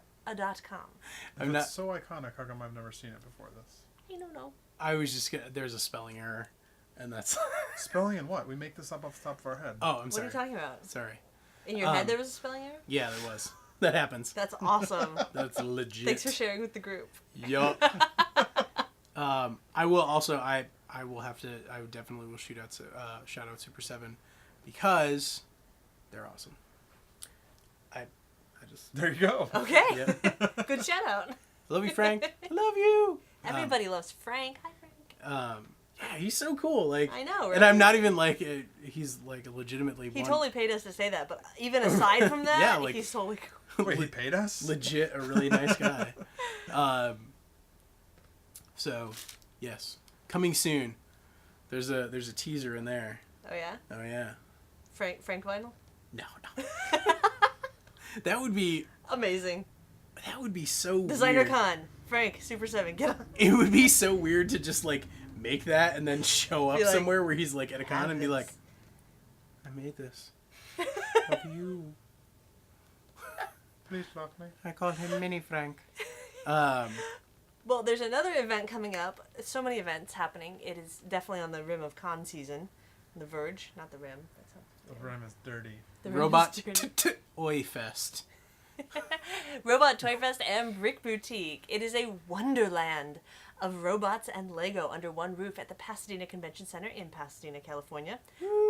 S2: If it's so iconic, how come I've never seen it before this?
S1: I don't know.
S3: I was just gonna. There's a spelling error, and that's.
S2: Spelling and what? We make this up off the top of our head.
S3: Oh, I'm
S1: What
S3: sorry.
S1: are you talking about?
S3: Sorry.
S1: In your head there was a spelling error?
S3: Yeah, there was. That happens.
S1: That's awesome.
S3: That's legit.
S1: Thanks for sharing with the group.
S3: Yup. I will also. I will have to. I definitely will shout out Super 7 because they're awesome. I just
S2: There you go.
S1: Okay.
S3: yeah.
S1: Good shout out.
S3: Love you, Frank. I love you.
S1: Everybody loves Frank. Hi, Frank.
S3: Yeah, he's so cool. Like
S1: I know,
S3: and
S1: right?
S3: I'm not even like he's like legitimately.
S1: He totally paid us to say that, but even aside from that,
S3: Yeah, like-
S1: he's totally cool.
S2: Wait, he paid us?
S3: legit a really nice guy. So, yes, coming soon. There's a teaser in there.
S1: Oh yeah?
S3: Oh yeah.
S1: Frank Vinyl?
S3: No. That would be
S1: Amazing.
S3: so
S1: Designer
S3: weird.
S1: Con. Frank, Super 7, get on.
S3: It would be so weird to just like make that and then show up
S1: Be like,
S3: somewhere where he's like at a con
S1: "Have
S3: and be
S1: this."
S3: like, I made this. Of you.
S2: Please love me.
S3: I call him Mini Frank.
S1: Well, there's another event coming up. So many events happening. It is definitely on the rim of con season. The verge, not the rim. That's not
S2: The rim is dirty.
S1: the rim
S3: Robot
S1: is dirty.
S3: Oi Fest.
S1: Robot Toy Fest and Brick Boutique. It is a wonderland of robots and Lego under one roof at the Pasadena Convention Center in Pasadena, California.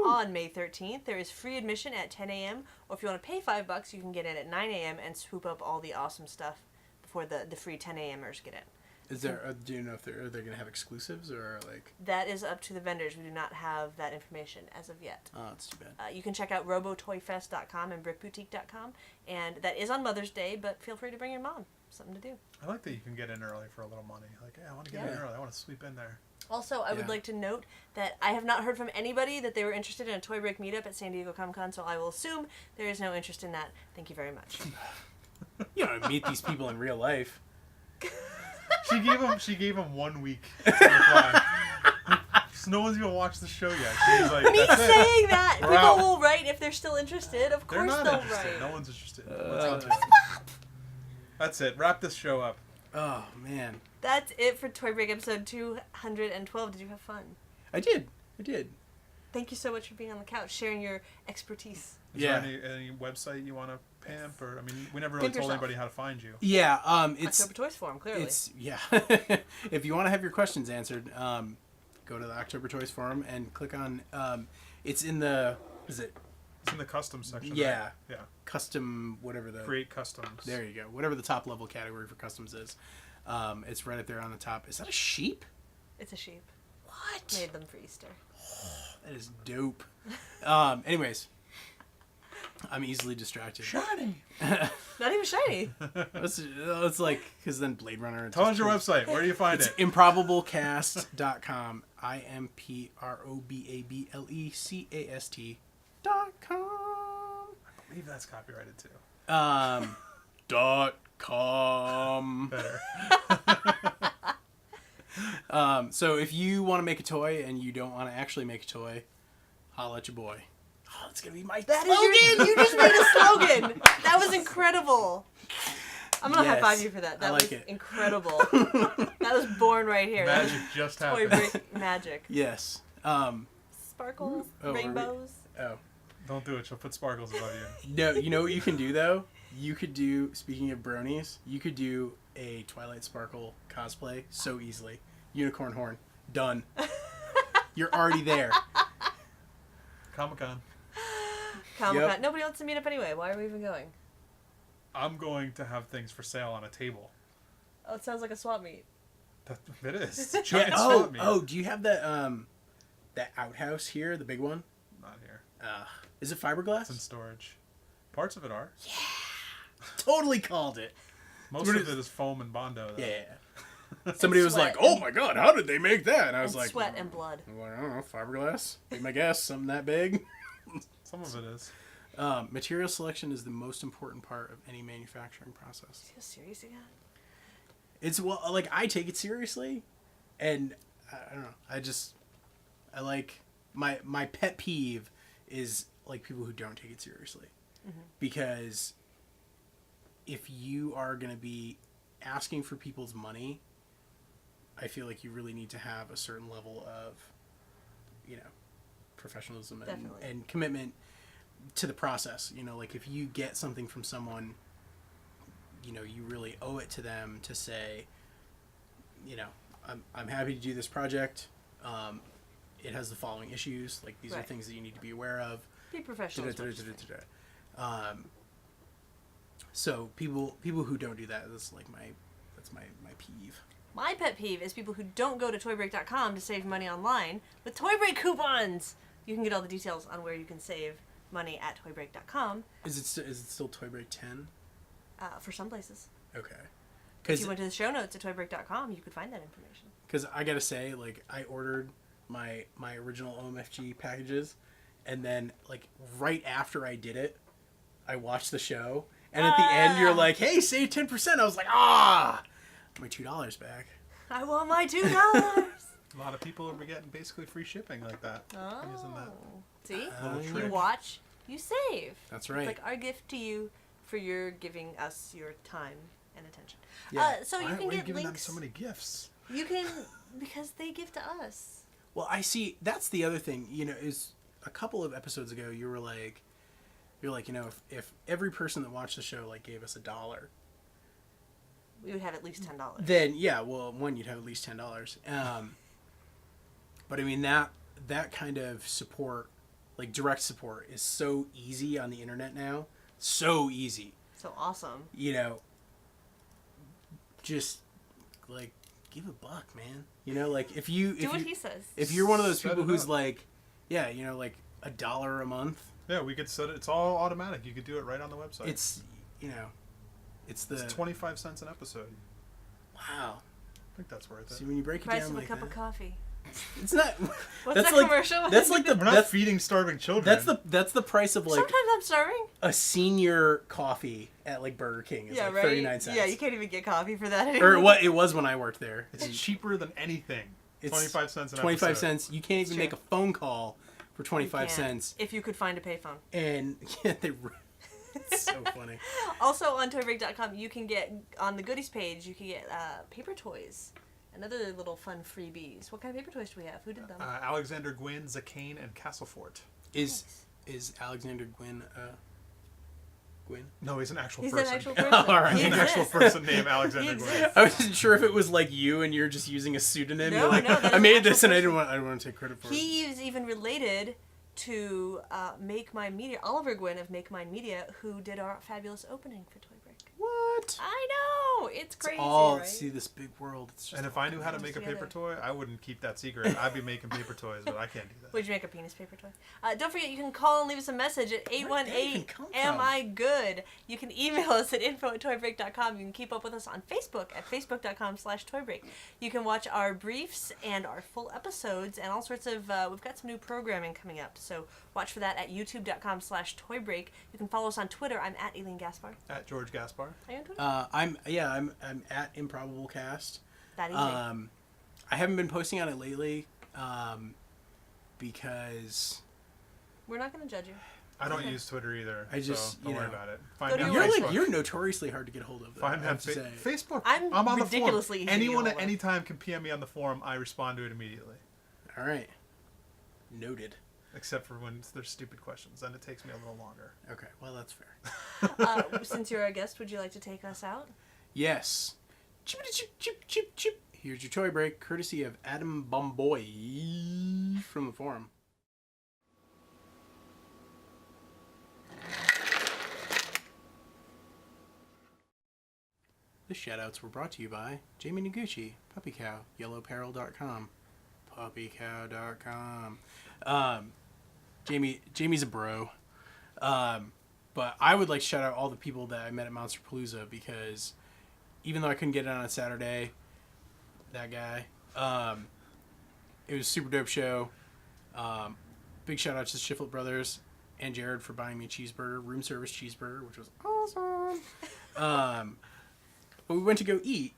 S1: On May 13th, there is free admission at 10 a.m. Or if you want to pay $5, you can get in at 9 a.m. and swoop up all the awesome stuff before the free 10 a.m.ers get in.
S3: Is there? Do you know if they're going to have exclusives or like?
S1: That is up to the vendors. We do not have that information as of yet.
S3: Oh, that's too bad.
S1: You can check out robotoyfest.com and brickboutique.com, and that is on Mother's Day. But feel free to bring your mom. Something to do.
S2: I like that you can get in early for a little money. Like, I want to get in early. I want to sweep in there.
S1: Also, I would like to note that I have not heard from anybody that they were interested in a Toy Break meetup at San Diego Comic-Con, so I will assume there is no interest in that. Thank you very much.
S3: You know, meet these people in real life.
S2: She gave him 1 week to reply. So no one's even watched the show yet. She's like,
S1: Me
S2: that's it.
S1: saying that,
S2: We're
S1: people
S2: out.
S1: will write if they're still interested. Of
S2: They're
S1: course
S2: not
S1: they'll
S2: interested.
S1: write.
S2: No one's interested. Let's go to it. That's it. Wrap this show up.
S3: Oh man,
S1: That's it for Toy Break episode 212. Did you have fun?
S3: I did.
S1: Thank you so much for being on the couch, sharing your expertise.
S2: Is there any website you want to pimp? Or, I mean, we never really
S1: Pimp
S2: told
S1: yourself.
S2: anybody how to find you.
S3: Yeah. It's
S1: October Toys Forum, clearly.
S3: It's if you want to have your questions answered, go to the October Toys Forum and click on. It's in the. Is it?
S2: It's in the custom section.
S3: Yeah.
S2: Right? Yeah.
S3: Custom, whatever the.
S2: Create customs.
S3: There you go. Whatever the top level category for customs is, it's right up there on the top. Is that a sheep?
S1: It's a sheep.
S3: What?
S1: Made them for Easter.
S3: That is dope. Anyways, I'm easily distracted.
S2: Shiny.
S1: Not even shiny.
S3: It's like because then Blade Runner.
S2: Tell us your website. Where do you find
S3: It's
S2: it?
S3: improbablecast.com. improblecast.com.
S2: I believe that's copyrighted too.
S3: .com.
S2: Better.
S3: So if you want to make a toy and you don't want to actually make a toy, holla at your boy. Oh, it's gonna be my
S1: That
S3: slogan.
S1: is you just made a slogan. That was incredible. I'm gonna high five you for that. That
S3: I like
S1: was
S3: it.
S1: incredible. That was born right here. That
S2: Magic just
S1: was Toy
S2: happened.
S1: Break magic.
S3: Yes.
S1: Sparkles,
S3: Oh, are we-
S1: rainbows.
S3: Oh.
S2: Don't do it. She'll put sparkles above you.
S3: No, you know what you can do though? You could do, speaking of bronies, you could do a Twilight Sparkle cosplay so easily. Unicorn horn. Done. You're already there.
S2: Comic-Con.
S1: Comic-Con.
S3: Yep.
S1: Nobody wants to meet up anyway. Why are we even going?
S2: I'm going to have things for sale on a table.
S1: Oh, it sounds like a swap meet.
S2: It is. It's a giant
S3: Oh,
S2: swap meet.
S3: do you have that that outhouse here, the big one?
S2: Not here.
S3: Is it fiberglass?
S2: It's in storage. Parts of it are.
S3: Totally called it.
S2: Most
S3: What
S2: of
S3: is-
S2: it is foam and Bondo, though.
S3: Yeah. Somebody was
S1: sweat
S3: like, "Oh my god, how did they make that?" And I was
S1: And
S3: like,
S1: sweat and blood.
S3: I'm like, I don't know, fiberglass. Be my guess, something that big.
S2: Some of it is.
S3: Material selection is the most important part of any manufacturing process.
S1: Is he serious again?
S3: It's like I take it seriously, and I don't know. I like my pet peeve is like people who don't take it seriously, because if you are gonna be asking for people's money, I feel like you really need to have a certain level of, professionalism
S1: Definitely.
S3: and commitment to the process. Like if you get something from someone, you really owe it to them to say, I'm happy to do this project. It has the following issues. Like these are
S1: Right.
S3: things that you need to be aware of.
S1: Be professional. as much as you can.
S3: So people who don't do that, that's my peeve.
S1: My pet peeve is people who don't go to toybreak.com to save money online with Toy Break coupons. You can get all the details on where you can save money at toybreak.com.
S3: Is it still Toy Break 10?
S1: For some places.
S3: Okay.
S1: If you went to the show notes at toybreak.com, you could find that information.
S3: Because I gotta say, like, I ordered my original OMFG packages, and then like right after I did it, I watched the show, and at the end you're like, "Hey, save 10%." I was like, "Ah, my $2 back."
S1: I want my $2.
S2: A lot of people are getting basically free shipping like that. Isn't that
S1: See?
S2: little
S1: You
S2: trick?
S1: watch, you save.
S3: That's right.
S1: It's like our gift to you for your giving us your time and attention.
S3: Yeah.
S1: So you
S2: Why
S1: can
S2: are you
S1: get
S2: giving them
S1: links.
S2: so many gifts?
S1: You can, because they give to us.
S3: Well, I see. That's the other thing. Is a couple of episodes ago you're like, if every person that watched the show like gave us $1,
S1: we would have at least $10.
S3: Then yeah, well, one, you'd have at least $10. But I mean that kind of support, like direct support, is so easy on the internet now. So easy.
S1: So awesome.
S3: You know, just like give $1, man. You know, like if you
S1: Do what he says.
S3: if you're one of those
S2: Set
S3: people
S2: it
S3: who's
S2: up.
S3: like, yeah, you know, like $1 a month.
S2: Yeah, we could set it. It's all automatic. You could do it right on the website.
S3: It's, you know, it's the
S2: It's 25 cents an episode.
S3: wow.
S2: I think that's worth it.
S3: See, when you break it
S1: Price
S3: down
S1: of
S3: like
S1: a cup
S3: that,
S1: of coffee.
S3: it's not.
S1: What's
S3: that's
S1: that
S3: like
S1: commercial?
S3: that's like the
S2: We're not
S3: that's
S2: feeding starving children.
S3: that's the price of like
S1: Sometimes I'm starving.
S3: a senior coffee at like Burger King is
S1: Yeah,
S3: like
S1: right.
S3: 39 cents.
S1: Yeah, you can't even get coffee for that anymore.
S3: Or what it was when I worked there.
S2: It's cheaper than anything.
S3: It's
S2: 25 cents an
S3: 25
S2: episode.
S3: cents. You can't even
S1: true.
S3: make a phone call for
S1: You
S3: 25
S1: can't,
S3: cents.
S1: if you could find a payphone.
S3: And yeah, it's so funny.
S1: Also on toybreak.com, you can get on the goodies page. You can get paper toys and other little fun freebies. What kind of paper toys do we have? Who did them?
S2: Alexander Gwynn, Zakane, and Castlefort.
S3: Is Alexander Gwynn Gwynn?
S2: No, he's an actual
S1: He's
S2: person.
S1: an actual person.
S3: All right.
S1: He
S2: He's an actual
S1: exists.
S2: person named
S1: He
S2: Alexander Gwynn.
S1: exists.
S3: I wasn't sure if it was like you and you're just using a pseudonym.
S1: No,
S3: You're like,
S1: no, that is
S3: I
S1: an
S3: made
S1: actual
S3: this and I
S1: person.
S3: didn't want to take credit for it.
S1: He is even related to Make Mine Media, Oliver Gwynn of Make Mine Media, who did our fabulous opening for Toy Break.
S3: What?
S1: I know! It's crazy,
S3: All
S1: right?
S3: see this big world. It's just
S2: And if I knew how to
S1: comes
S2: make a
S1: together.
S2: paper toy, I wouldn't keep that secret. I'd be making paper toys, but I can't do that.
S1: Would you make a penis paper toy? Don't forget, you can call and leave us a message at
S3: Where'd that even
S1: 818
S3: come
S1: Am
S3: from?
S1: I Good? You can email us at info@toybreak.com. You can keep up with us on Facebook at facebook.com/toybreak. You can watch our briefs and our full episodes and all sorts of, we've got some new programming coming up. So watch for that at youtube.com/toybreak. You can follow us on Twitter. I'm at Aileen Gaspar.
S2: At George Gaspar.
S1: Are you on Twitter?
S3: I'm at Improbable Cast.
S1: That easy.
S3: I haven't been posting on it lately because
S1: We're not going to judge you.
S2: I don't use Twitter either.
S3: I just,
S2: so don't
S3: you
S2: worry
S3: know.
S2: about it.
S1: Go
S2: Find
S1: to
S2: me on
S1: your
S2: Facebook.
S3: you're notoriously hard to get hold of. Though,
S2: Find me
S3: I
S2: on
S3: have to say.
S2: Facebook.
S1: I'm
S2: on the
S1: ridiculously easy
S2: forum.
S1: to get
S2: Anyone
S1: hold
S2: at
S1: of.
S2: any time can PM me on the forum. I respond to it immediately.
S3: All right, noted.
S2: Except for when there's stupid questions. Then it takes me a little longer.
S3: Okay, well that's fair.
S1: Since you're our guest, would you like to take us out?
S3: Yes. Chip chip chip chip chip. Here's your toy break, courtesy of Adam Bomboy from the forum. The shoutouts were brought to you by Jamie Noguchi, Puppy Cow, YellowPeril.com, PuppyCow.com. Jamie's a bro. But I would like to shout out all the people that I met at Monster Palooza because even though I couldn't get it on a Saturday, that guy, it was a super dope show. Big shout out to the Shiflett brothers and Jared for buying me a cheeseburger, room service cheeseburger, which was awesome. But we went to go eat,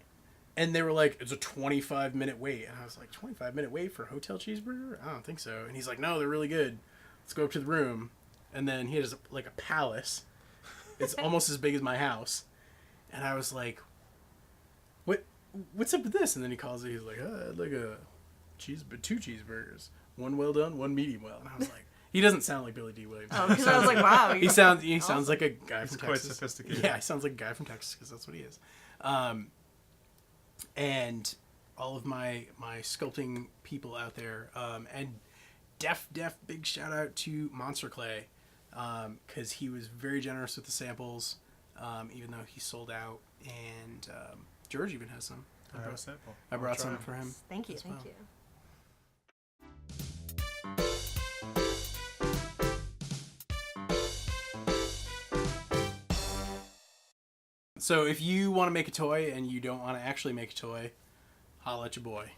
S3: and they were like, it's a 25-minute wait. And I was like, 25-minute wait for a hotel cheeseburger? I don't think so. And he's like, no, they're really good. Let's go up to the room. And then he has like a palace. It's almost as big as my house. And I was like, what's up with this? And then he calls it, he's like, I'd like two cheeseburgers. One well done, one medium well. And I was like, he doesn't sound like Billy D. Williams.
S1: Oh, because I was like, wow.
S3: He sounds like a guy
S2: He's
S3: from
S2: quite
S3: Texas.
S2: sophisticated.
S3: Yeah, he sounds like a guy from Texas because that's what he is. And all of my sculpting people out there, and def big shout out to Monster Clay, because he was very generous with the samples, even though he sold out. And George even has some. I brought some for him.
S1: Thank you,
S3: as
S1: thank
S3: well.
S1: you.
S3: So if you want to make a toy and you don't want to actually make a toy, holla at your boy.